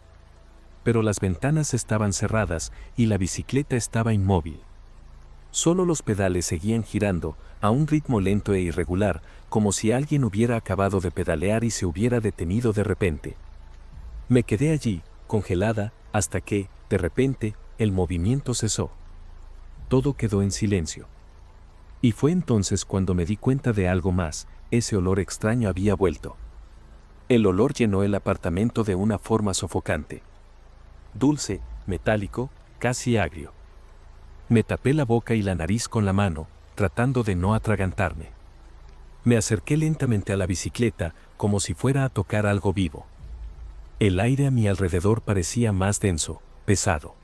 Pero las ventanas estaban cerradas y la bicicleta estaba inmóvil. Solo los pedales seguían girando, a un ritmo lento e irregular, como si alguien hubiera acabado de pedalear y se hubiera detenido de repente. Me quedé allí, congelada, hasta que, de repente, el movimiento cesó. Todo quedó en silencio. Y fue entonces cuando me di cuenta de algo más: ese olor extraño había vuelto. El olor llenó el apartamento de una forma sofocante. Dulce, metálico, casi agrio. Me tapé la boca y la nariz con la mano, tratando de no atragantarme. Me acerqué lentamente a la bicicleta, como si fuera a tocar algo vivo. El aire a mi alrededor parecía más denso, pesado.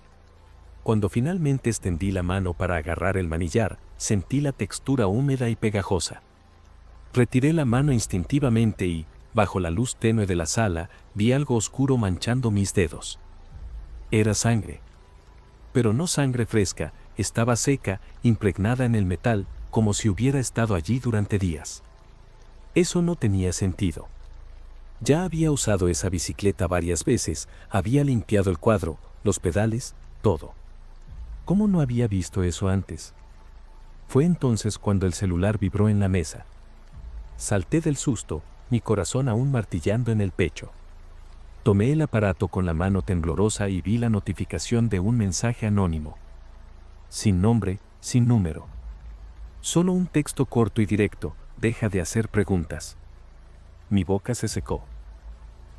Cuando finalmente extendí la mano para agarrar el manillar, sentí la textura húmeda y pegajosa. Retiré la mano instintivamente y, bajo la luz tenue de la sala, vi algo oscuro manchando mis dedos. Era sangre. Pero no sangre fresca, estaba seca, impregnada en el metal, como si hubiera estado allí durante días. Eso no tenía sentido. Ya había usado esa bicicleta varias veces, había limpiado el cuadro, los pedales, todo. ¿Cómo no había visto eso antes? Fue entonces cuando el celular vibró en la mesa. Salté del susto, mi corazón aún martillando en el pecho. Tomé el aparato con la mano temblorosa y vi la notificación de un mensaje anónimo. Sin nombre, sin número. Solo un texto corto y directo: deja de hacer preguntas. Mi boca se secó.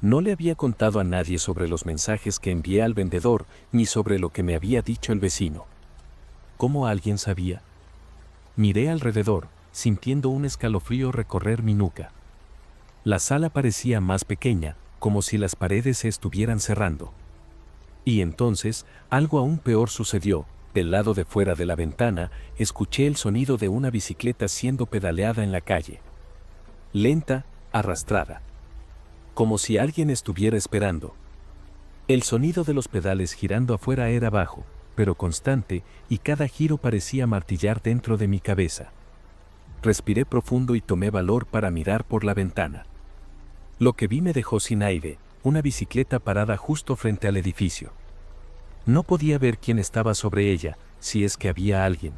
No le había contado a nadie sobre los mensajes que envié al vendedor, ni sobre lo que me había dicho el vecino. ¿Cómo alguien sabía? Miré alrededor, sintiendo un escalofrío recorrer mi nuca. La sala parecía más pequeña, como si las paredes se estuvieran cerrando. Y entonces, algo aún peor sucedió. Del lado de fuera de la ventana, escuché el sonido de una bicicleta siendo pedaleada en la calle. Lenta, arrastrada. Como si alguien estuviera esperando. El sonido de los pedales girando afuera era bajo, pero constante, y cada giro parecía martillar dentro de mi cabeza. Respiré profundo y tomé valor para mirar por la ventana. Lo que vi me dejó sin aire, una bicicleta parada justo frente al edificio. No podía ver quién estaba sobre ella, si es que había alguien.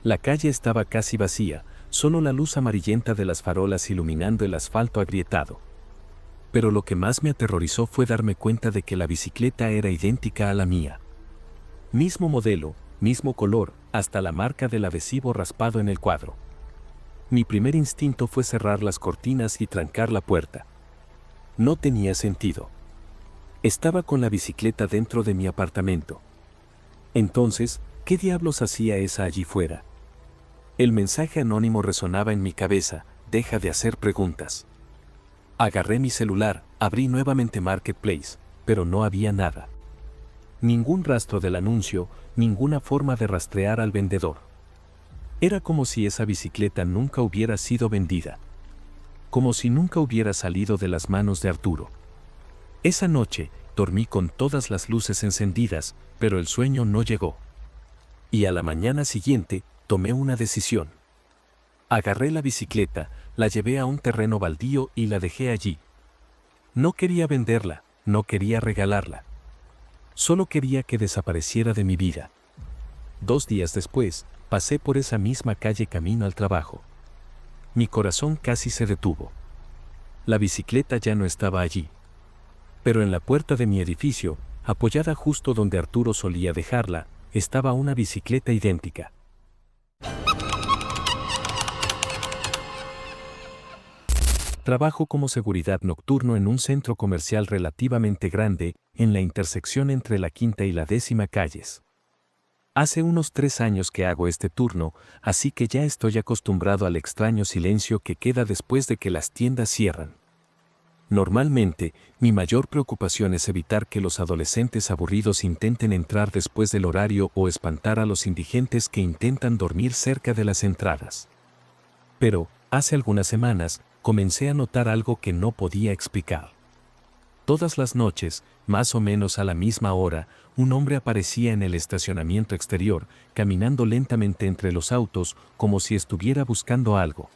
La calle estaba casi vacía, solo la luz amarillenta de las farolas iluminando el asfalto agrietado. Pero lo que más me aterrorizó fue darme cuenta de que la bicicleta era idéntica a la mía. Mismo modelo, mismo color, hasta la marca del adhesivo raspado en el cuadro. Mi primer instinto fue cerrar las cortinas y trancar la puerta. No tenía sentido. Estaba con la bicicleta dentro de mi apartamento. Entonces, ¿qué diablos hacía esa allí fuera? El mensaje anónimo resonaba en mi cabeza: deja de hacer preguntas. Agarré mi celular, abrí nuevamente Marketplace, pero no había nada. Ningún rastro del anuncio, ninguna forma de rastrear al vendedor. Era como si esa bicicleta nunca hubiera sido vendida. Como si nunca hubiera salido de las manos de Arturo. Esa noche, dormí con todas las luces encendidas, pero el sueño no llegó. Y a la mañana siguiente, tomé una decisión. Agarré la bicicleta, la llevé a un terreno baldío y la dejé allí. No quería venderla, no quería regalarla. Solo quería que desapareciera de mi vida. 2 días después, pasé por esa misma calle camino al trabajo. Mi corazón casi se detuvo. La bicicleta ya no estaba allí. Pero en la puerta de mi edificio, apoyada justo donde Arturo solía dejarla, estaba una bicicleta idéntica. Trabajo como seguridad nocturno en un centro comercial relativamente grande, en la intersección entre la Quinta y la 10ª calles. Hace unos 3 años que hago este turno, así que ya estoy acostumbrado al extraño silencio que queda después de que las tiendas cierran. Normalmente, mi mayor preocupación es evitar que los adolescentes aburridos intenten entrar después del horario o espantar a los indigentes que intentan dormir cerca de las entradas. Pero, hace algunas semanas, comencé a notar algo que no podía explicar. Todas las noches, más o menos a la misma hora, un hombre aparecía en el estacionamiento exterior, caminando lentamente entre los autos, como si estuviera buscando algo.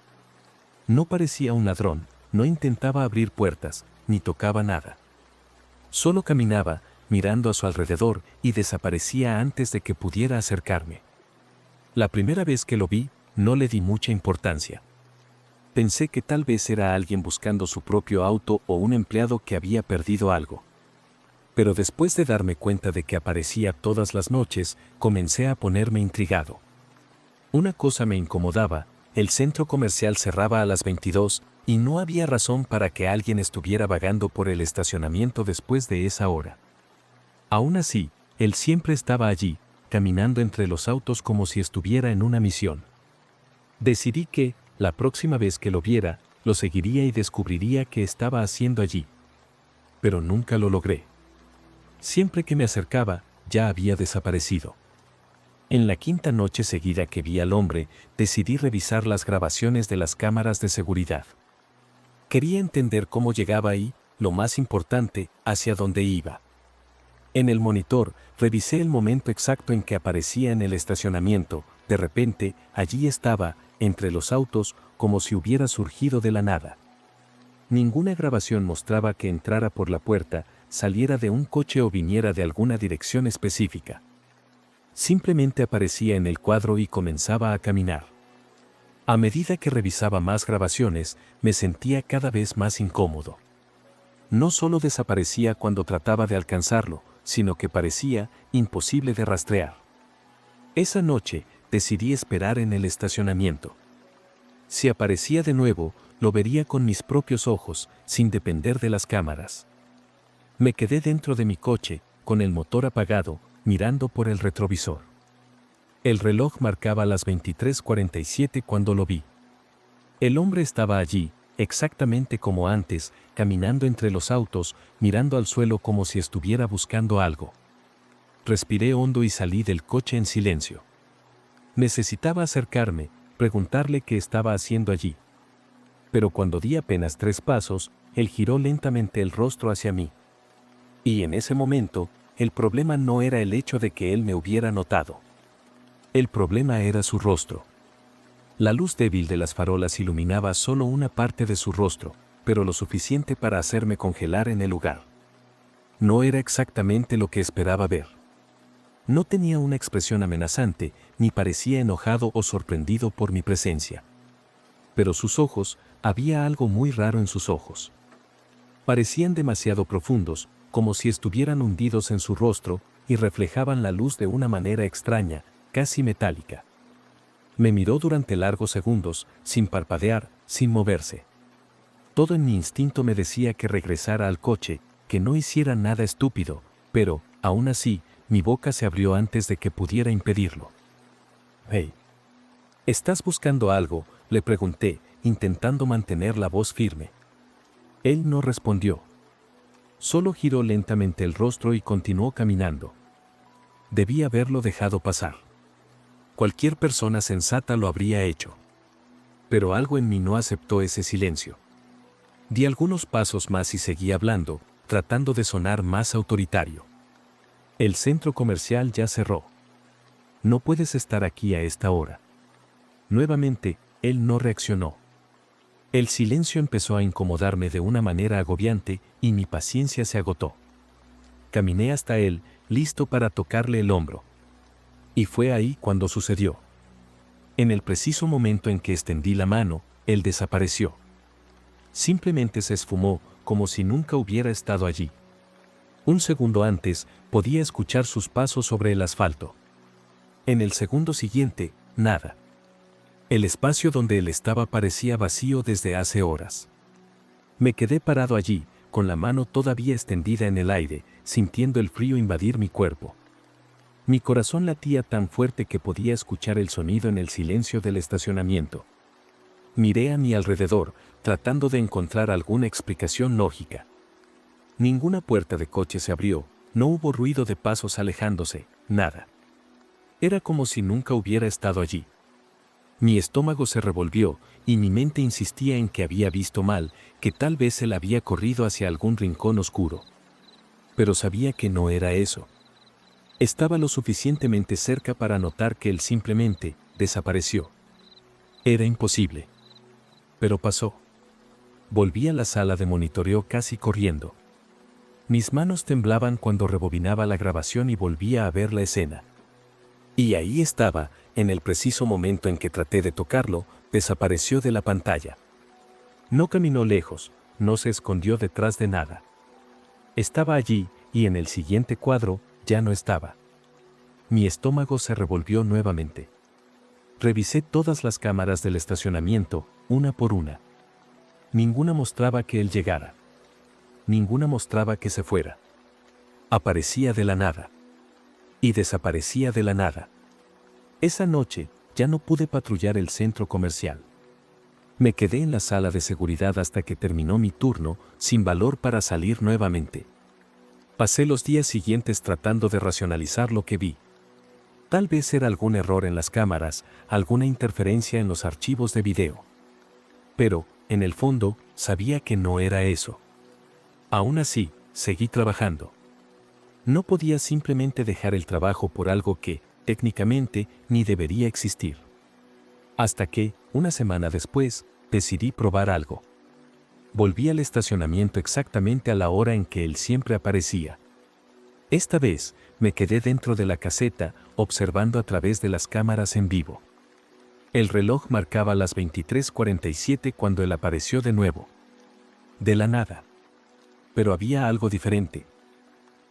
No parecía un ladrón, no intentaba abrir puertas, ni tocaba nada. Solo caminaba, mirando a su alrededor, y desaparecía antes de que pudiera acercarme. La primera vez que lo vi, no le di mucha importancia. Pensé que tal vez era alguien buscando su propio auto o un empleado que había perdido algo. Pero después de darme cuenta de que aparecía todas las noches, comencé a ponerme intrigado. Una cosa me incomodaba: el centro comercial cerraba a las 22 y no había razón para que alguien estuviera vagando por el estacionamiento después de esa hora. Aún así, él siempre estaba allí, caminando entre los autos como si estuviera en una misión. Decidí que, la próxima vez que lo viera, lo seguiría y descubriría qué estaba haciendo allí. Pero nunca lo logré. Siempre que me acercaba, ya había desaparecido. En la 5ª noche seguida que vi al hombre, decidí revisar las grabaciones de las cámaras de seguridad. Quería entender cómo llegaba y, lo más importante, hacia dónde iba. En el monitor, revisé el momento exacto en que aparecía en el estacionamiento. De repente, allí estaba, entre los autos, como si hubiera surgido de la nada. Ninguna grabación mostraba que entrara por la puerta, saliera de un coche o viniera de alguna dirección específica. Simplemente aparecía en el cuadro y comenzaba a caminar. A medida que revisaba más grabaciones, me sentía cada vez más incómodo. No solo desaparecía cuando trataba de alcanzarlo, sino que parecía imposible de rastrear. Esa noche, decidí esperar en el estacionamiento. Si aparecía de nuevo, lo vería con mis propios ojos, sin depender de las cámaras. Me quedé dentro de mi coche, con el motor apagado, mirando por el retrovisor. El reloj marcaba las 23:47 cuando lo vi. El hombre estaba allí, exactamente como antes, caminando entre los autos, mirando al suelo como si estuviera buscando algo. Respiré hondo y salí del coche en silencio. Necesitaba acercarme, preguntarle qué estaba haciendo allí. Pero cuando di apenas 3 pasos, él giró lentamente el rostro hacia mí. Y en ese momento, el problema no era el hecho de que él me hubiera notado. El problema era su rostro. La luz débil de las farolas iluminaba solo una parte de su rostro, pero lo suficiente para hacerme congelar en el lugar. No era exactamente lo que esperaba ver. No tenía una expresión amenazante, ni parecía enojado o sorprendido por mi presencia. Pero sus ojos, había algo muy raro en sus ojos. Parecían demasiado profundos, como si estuvieran hundidos en su rostro, y reflejaban la luz de una manera extraña, casi metálica. Me miró durante largos segundos, sin parpadear, sin moverse. Todo en mi instinto me decía que regresara al coche, que no hiciera nada estúpido, pero, aún así, mi boca se abrió antes de que pudiera impedirlo. «Hey, ¿estás buscando algo?», le pregunté, intentando mantener la voz firme. Él no respondió. Solo giró lentamente el rostro y continuó caminando. Debí haberlo dejado pasar. Cualquier persona sensata lo habría hecho. Pero algo en mí no aceptó ese silencio. Di algunos pasos más y seguí hablando, tratando de sonar más autoritario. «El centro comercial ya cerró. No puedes estar aquí a esta hora». Nuevamente, él no reaccionó. El silencio empezó a incomodarme de una manera agobiante y mi paciencia se agotó. Caminé hasta él, listo para tocarle el hombro. Y fue ahí cuando sucedió. En el preciso momento en que extendí la mano, él desapareció. Simplemente se esfumó, como si nunca hubiera estado allí. Un segundo antes, podía escuchar sus pasos sobre el asfalto. En el segundo siguiente, nada. El espacio donde él estaba parecía vacío desde hace horas. Me quedé parado allí, con la mano todavía extendida en el aire, sintiendo el frío invadir mi cuerpo. Mi corazón latía tan fuerte que podía escuchar el sonido en el silencio del estacionamiento. Miré a mi alrededor, tratando de encontrar alguna explicación lógica. Ninguna puerta de coche se abrió, no hubo ruido de pasos alejándose, nada. Era como si nunca hubiera estado allí. Mi estómago se revolvió y mi mente insistía en que había visto mal, que tal vez él había corrido hacia algún rincón oscuro. Pero sabía que no era eso. Estaba lo suficientemente cerca para notar que él simplemente desapareció. Era imposible. Pero pasó. Volví a la sala de monitoreo casi corriendo. Mis manos temblaban cuando rebobinaba la grabación y volvía a ver la escena. Y ahí estaba, en el preciso momento en que traté de tocarlo, desapareció de la pantalla. No caminó lejos, no se escondió detrás de nada. Estaba allí, y en el siguiente cuadro, ya no estaba. Mi estómago se revolvió nuevamente. Revisé todas las cámaras del estacionamiento, una por una. Ninguna mostraba que él llegara. Ninguna mostraba que se fuera. Aparecía de la nada. Y desaparecía de la nada. Esa noche, ya no pude patrullar el centro comercial. Me quedé en la sala de seguridad hasta que terminó mi turno, sin valor para salir nuevamente. Pasé los días siguientes tratando de racionalizar lo que vi. Tal vez era algún error en las cámaras, alguna interferencia en los archivos de video. Pero, en el fondo, sabía que no era eso. Aún así, seguí trabajando. No podía simplemente dejar el trabajo por algo que, técnicamente, ni debería existir. Hasta que, una semana después, decidí probar algo. Volví al estacionamiento exactamente a la hora en que él siempre aparecía. Esta vez, me quedé dentro de la caseta, observando a través de las cámaras en vivo. El reloj marcaba las 23:47 cuando él apareció de nuevo. De la nada. Pero había algo diferente.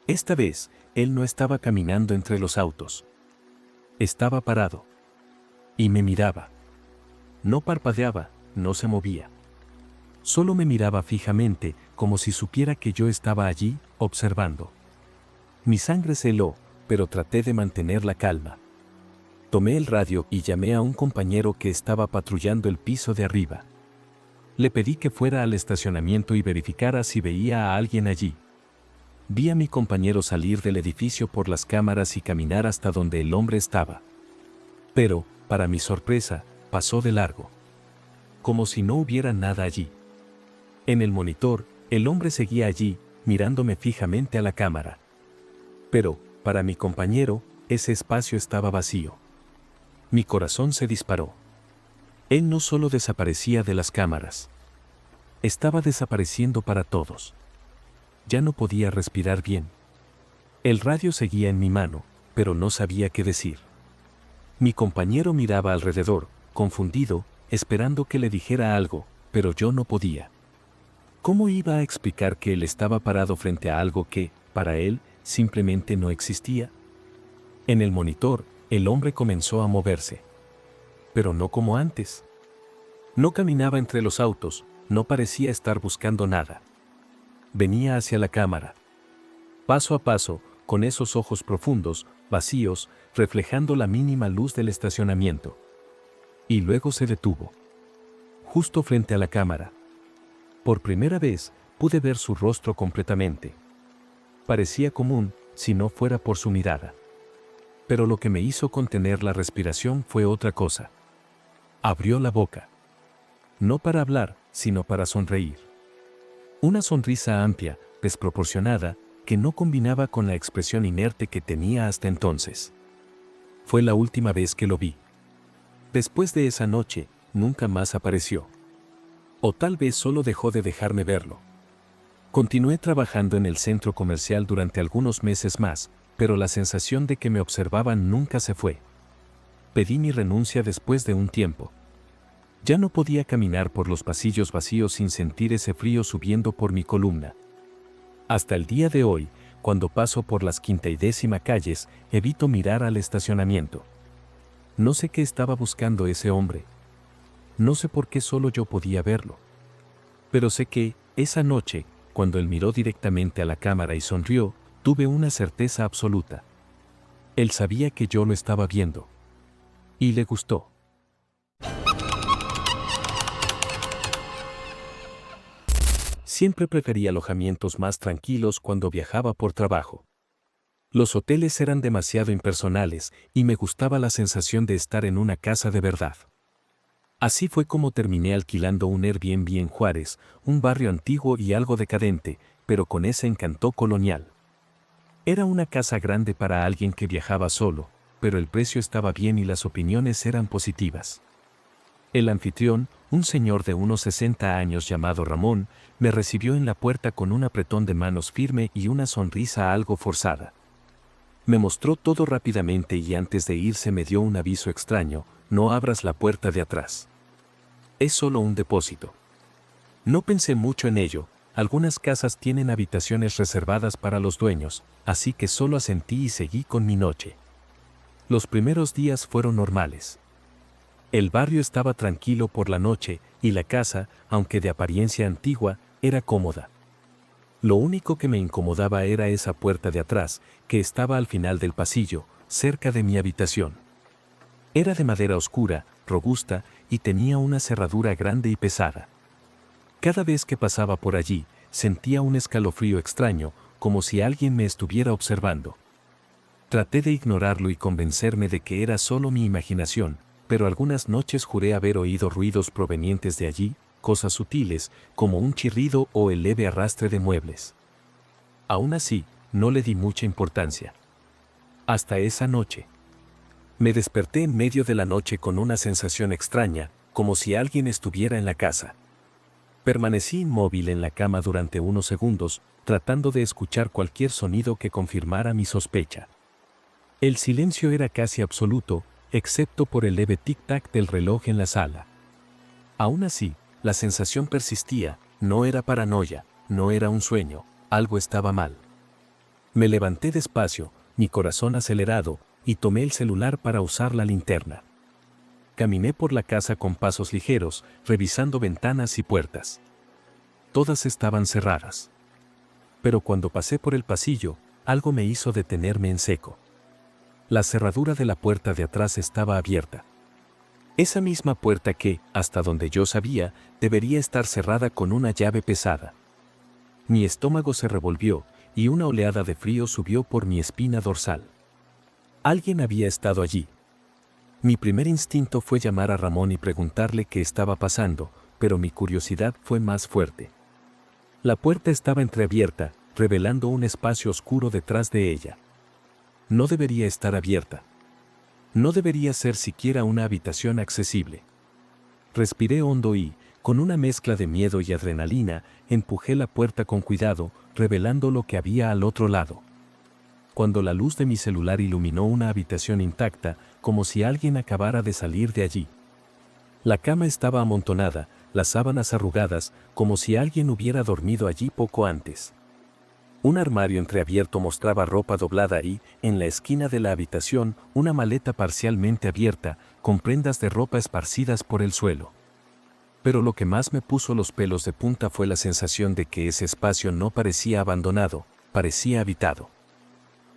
Esta vez, él no estaba caminando entre los autos. Estaba parado. Y me miraba. No parpadeaba, no se movía. Solo me miraba fijamente, como si supiera que yo estaba allí, observando. Mi sangre se heló, pero traté de mantener la calma. Tomé el radio y llamé a un compañero que estaba patrullando el piso de arriba. Le pedí que fuera al estacionamiento y verificara si veía a alguien allí. Vi a mi compañero salir del edificio por las cámaras y caminar hasta donde el hombre estaba. Pero, para mi sorpresa, pasó de largo. Como si no hubiera nada allí. En el monitor, el hombre seguía allí, mirándome fijamente a la cámara. Pero, para mi compañero, ese espacio estaba vacío. Mi corazón se disparó. Él no solo desaparecía de las cámaras. Estaba desapareciendo para todos. Ya no podía respirar bien. El radio seguía en mi mano, pero no sabía qué decir. Mi compañero miraba alrededor, confundido, esperando que le dijera algo, pero yo no podía. ¿Cómo iba a explicar que él estaba parado frente a algo que, para él, simplemente no existía? En el monitor, el hombre comenzó a moverse. Pero no como antes. No caminaba entre los autos, no parecía estar buscando nada. Venía hacia la cámara. Paso a paso, con esos ojos profundos, vacíos, reflejando la mínima luz del estacionamiento. Y luego se detuvo. Justo frente a la cámara. Por primera vez, pude ver su rostro completamente. Parecía común, si no fuera por su mirada. Pero lo que me hizo contener la respiración fue otra cosa. Abrió la boca. No para hablar, sino para sonreír. Una sonrisa amplia, desproporcionada, que no combinaba con la expresión inerte que tenía hasta entonces. Fue la última vez que lo vi. Después de esa noche, nunca más apareció. O tal vez solo dejó de dejarme verlo. Continué trabajando en el centro comercial durante algunos meses más, pero la sensación de que me observaban nunca se fue. Pedí mi renuncia después de un tiempo. Ya no podía caminar por los pasillos vacíos sin sentir ese frío subiendo por mi columna. Hasta el día de hoy, cuando paso por las 5ª y 10ª calles, evito mirar al estacionamiento. No sé qué estaba buscando ese hombre. No sé por qué solo yo podía verlo. Pero sé que, esa noche, cuando él miró directamente a la cámara y sonrió, tuve una certeza absoluta. Él sabía que yo lo estaba viendo. Y le gustó. Siempre preferí alojamientos más tranquilos cuando viajaba por trabajo. Los hoteles eran demasiado impersonales y me gustaba la sensación de estar en una casa de verdad. Así fue como terminé alquilando un Airbnb en Juárez, un barrio antiguo y algo decadente, pero con ese encanto colonial. Era una casa grande para alguien que viajaba solo, pero el precio estaba bien y las opiniones eran positivas. El anfitrión, un señor de unos 60 años llamado Ramón, me recibió en la puerta con un apretón de manos firme y una sonrisa algo forzada. Me mostró todo rápidamente y antes de irse me dio un aviso extraño: no abras la puerta de atrás. Es solo un depósito. No pensé mucho en ello, algunas casas tienen habitaciones reservadas para los dueños, así que solo asentí y seguí con mi noche. Los primeros días fueron normales. El barrio estaba tranquilo por la noche y la casa, aunque de apariencia antigua, era cómoda. Lo único que me incomodaba era esa puerta de atrás, que estaba al final del pasillo, cerca de mi habitación. Era de madera oscura, robusta, y tenía una cerradura grande y pesada. Cada vez que pasaba por allí, sentía un escalofrío extraño, como si alguien me estuviera observando. Traté de ignorarlo y convencerme de que era solo mi imaginación, pero algunas noches juré haber oído ruidos provenientes de allí, cosas sutiles, como un chirrido o el leve arrastre de muebles. Aún así, no le di mucha importancia. Hasta esa noche. Me desperté en medio de la noche con una sensación extraña, como si alguien estuviera en la casa. Permanecí inmóvil en la cama durante unos segundos, tratando de escuchar cualquier sonido que confirmara mi sospecha. El silencio era casi absoluto, excepto por el leve tic-tac del reloj en la sala. Aún así, la sensación persistía, no era paranoia, no era un sueño, algo estaba mal. Me levanté despacio, mi corazón acelerado, y tomé el celular para usar la linterna. Caminé por la casa con pasos ligeros, revisando ventanas y puertas. Todas estaban cerradas. Pero cuando pasé por el pasillo, algo me hizo detenerme en seco. La cerradura de la puerta de atrás estaba abierta. Esa misma puerta que, hasta donde yo sabía, debería estar cerrada con una llave pesada. Mi estómago se revolvió, y una oleada de frío subió por mi espina dorsal. Alguien había estado allí. Mi primer instinto fue llamar a Ramón y preguntarle qué estaba pasando, pero mi curiosidad fue más fuerte. La puerta estaba entreabierta, revelando un espacio oscuro detrás de ella. No debería estar abierta. No debería ser siquiera una habitación accesible. Respiré hondo y, con una mezcla de miedo y adrenalina, empujé la puerta con cuidado, revelando lo que había al otro lado. Cuando la luz de mi celular iluminó una habitación intacta, como si alguien acabara de salir de allí. La cama estaba amontonada, las sábanas arrugadas, como si alguien hubiera dormido allí poco antes. Un armario entreabierto mostraba ropa doblada y, en la esquina de la habitación, una maleta parcialmente abierta, con prendas de ropa esparcidas por el suelo. Pero lo que más me puso los pelos de punta fue la sensación de que ese espacio no parecía abandonado, parecía habitado.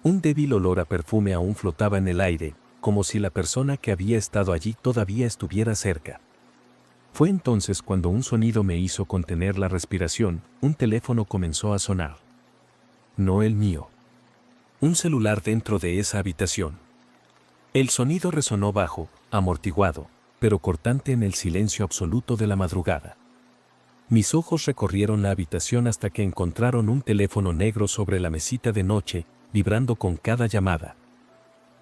Un débil olor a perfume aún flotaba en el aire, como si la persona que había estado allí todavía estuviera cerca. Fue entonces cuando un sonido me hizo contener la respiración, un teléfono comenzó a sonar. No el mío. Un celular dentro de esa habitación. El sonido resonó bajo, amortiguado, pero cortante en el silencio absoluto de la madrugada. Mis ojos recorrieron la habitación hasta que encontraron un teléfono negro sobre la mesita de noche, vibrando con cada llamada.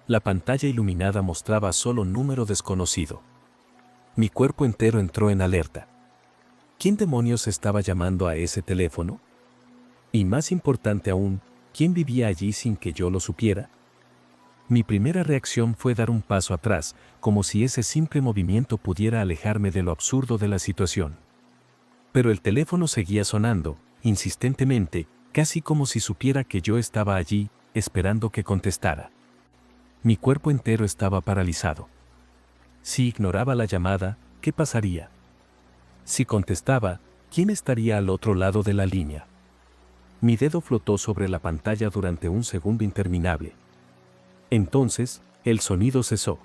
La pantalla iluminada mostraba solo número desconocido. Mi cuerpo entero entró en alerta. ¿Quién demonios estaba llamando a ese teléfono? Y más importante aún, ¿quién vivía allí sin que yo lo supiera? Mi primera reacción fue dar un paso atrás, como si ese simple movimiento pudiera alejarme de lo absurdo de la situación. Pero el teléfono seguía sonando, insistentemente, casi como si supiera que yo estaba allí, esperando que contestara. Mi cuerpo entero estaba paralizado. Si ignoraba la llamada, ¿qué pasaría? Si contestaba, ¿quién estaría al otro lado de la línea? Mi dedo flotó sobre la pantalla durante un segundo interminable. Entonces, el sonido cesó.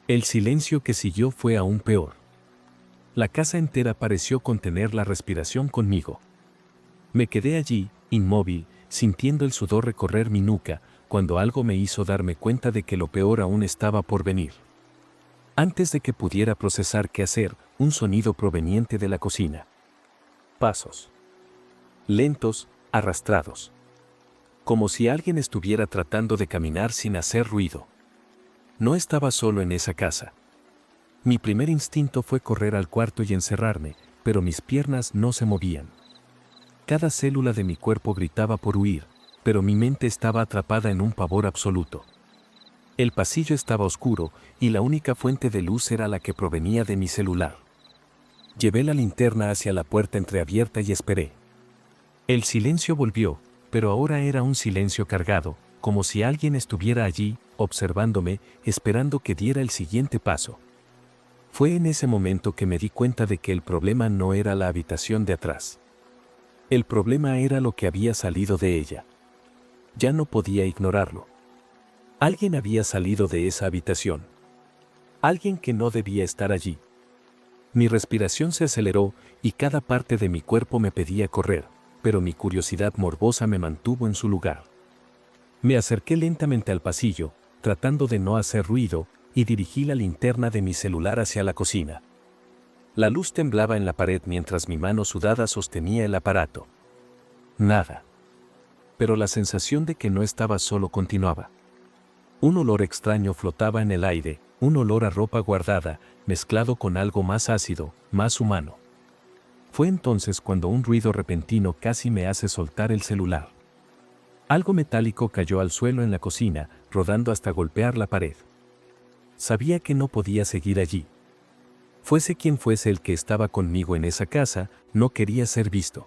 El silencio que siguió fue aún peor. La casa entera pareció contener la respiración conmigo. Me quedé allí, inmóvil, sintiendo el sudor recorrer mi nuca, cuando algo me hizo darme cuenta de que lo peor aún estaba por venir. Antes de que pudiera procesar qué hacer, un sonido proveniente de la cocina. Pasos. Lentos, arrastrados. Como si alguien estuviera tratando de caminar sin hacer ruido. No estaba solo en esa casa. Mi primer instinto fue correr al cuarto y encerrarme, pero mis piernas no se movían. Cada célula de mi cuerpo gritaba por huir, pero mi mente estaba atrapada en un pavor absoluto. El pasillo estaba oscuro y la única fuente de luz era la que provenía de mi celular. Llevé la linterna hacia la puerta entreabierta y esperé. El silencio volvió, pero ahora era un silencio cargado, como si alguien estuviera allí, observándome, esperando que diera el siguiente paso. Fue en ese momento que me di cuenta de que el problema no era la habitación de atrás. El problema era lo que había salido de ella. Ya no podía ignorarlo. Alguien había salido de esa habitación. Alguien que no debía estar allí. Mi respiración se aceleró y cada parte de mi cuerpo me pedía correr, pero mi curiosidad morbosa me mantuvo en su lugar. Me acerqué lentamente al pasillo, tratando de no hacer ruido, y dirigí la linterna de mi celular hacia la cocina. La luz temblaba en la pared mientras mi mano sudada sostenía el aparato. Nada. Pero la sensación de que no estaba solo continuaba. Un olor extraño flotaba en el aire, un olor a ropa guardada, mezclado con algo más ácido, más humano. Fue entonces cuando un ruido repentino casi me hace soltar el celular. Algo metálico cayó al suelo en la cocina, rodando hasta golpear la pared. Sabía que no podía seguir allí. Fuese quien fuese el que estaba conmigo en esa casa, no quería ser visto.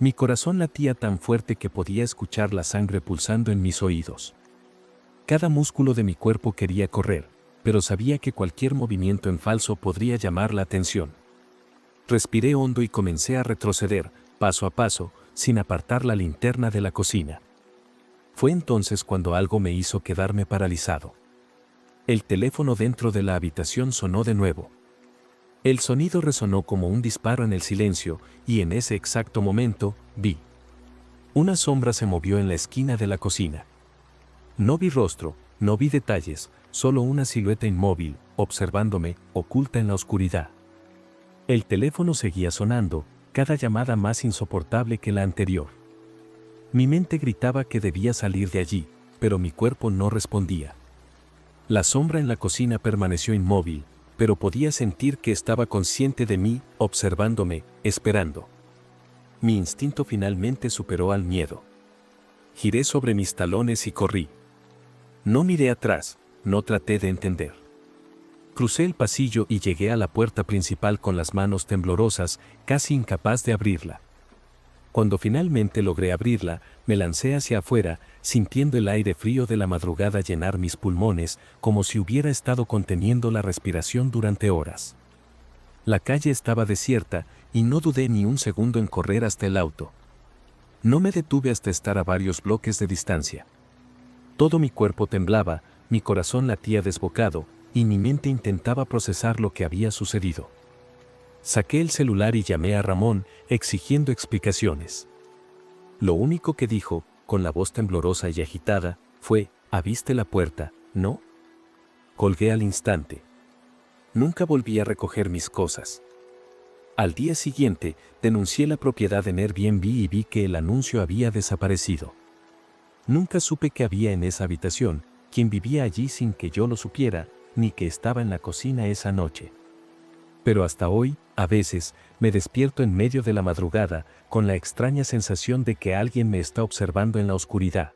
Mi corazón latía tan fuerte que podía escuchar la sangre pulsando en mis oídos. Cada músculo de mi cuerpo quería correr, pero sabía que cualquier movimiento en falso podría llamar la atención. Respiré hondo y comencé a retroceder, paso a paso, sin apartar la linterna de la cocina. Fue entonces cuando algo me hizo quedarme paralizado. El teléfono dentro de la habitación sonó de nuevo. El sonido resonó como un disparo en el silencio, y en ese exacto momento, vi. Una sombra se movió en la esquina de la cocina. No vi rostro, no vi detalles, solo una silueta inmóvil, observándome, oculta en la oscuridad. El teléfono seguía sonando, cada llamada más insoportable que la anterior. Mi mente gritaba que debía salir de allí, pero mi cuerpo no respondía. La sombra en la cocina permaneció inmóvil, pero podía sentir que estaba consciente de mí, observándome, esperando. Mi instinto finalmente superó al miedo. Giré sobre mis talones y corrí. No miré atrás, no traté de entender. Crucé el pasillo y llegué a la puerta principal con las manos temblorosas, casi incapaz de abrirla. Cuando finalmente logré abrirla, me lancé hacia afuera, sintiendo el aire frío de la madrugada llenar mis pulmones, como si hubiera estado conteniendo la respiración durante horas. La calle estaba desierta, y no dudé ni un segundo en correr hasta el auto. No me detuve hasta estar a varios bloques de distancia. Todo mi cuerpo temblaba, mi corazón latía desbocado, y mi mente intentaba procesar lo que había sucedido. Saqué el celular y llamé a Ramón, exigiendo explicaciones. Lo único que dijo, con la voz temblorosa y agitada, fue: ¿abriste la puerta, no? Colgué al instante. Nunca volví a recoger mis cosas. Al día siguiente, denuncié la propiedad en Airbnb y vi que el anuncio había desaparecido. Nunca supe qué había en esa habitación, quién vivía allí sin que yo lo supiera, ni que estaba en la cocina esa noche. Pero hasta hoy, a veces, me despierto en medio de la madrugada, con la extraña sensación de que alguien me está observando en la oscuridad.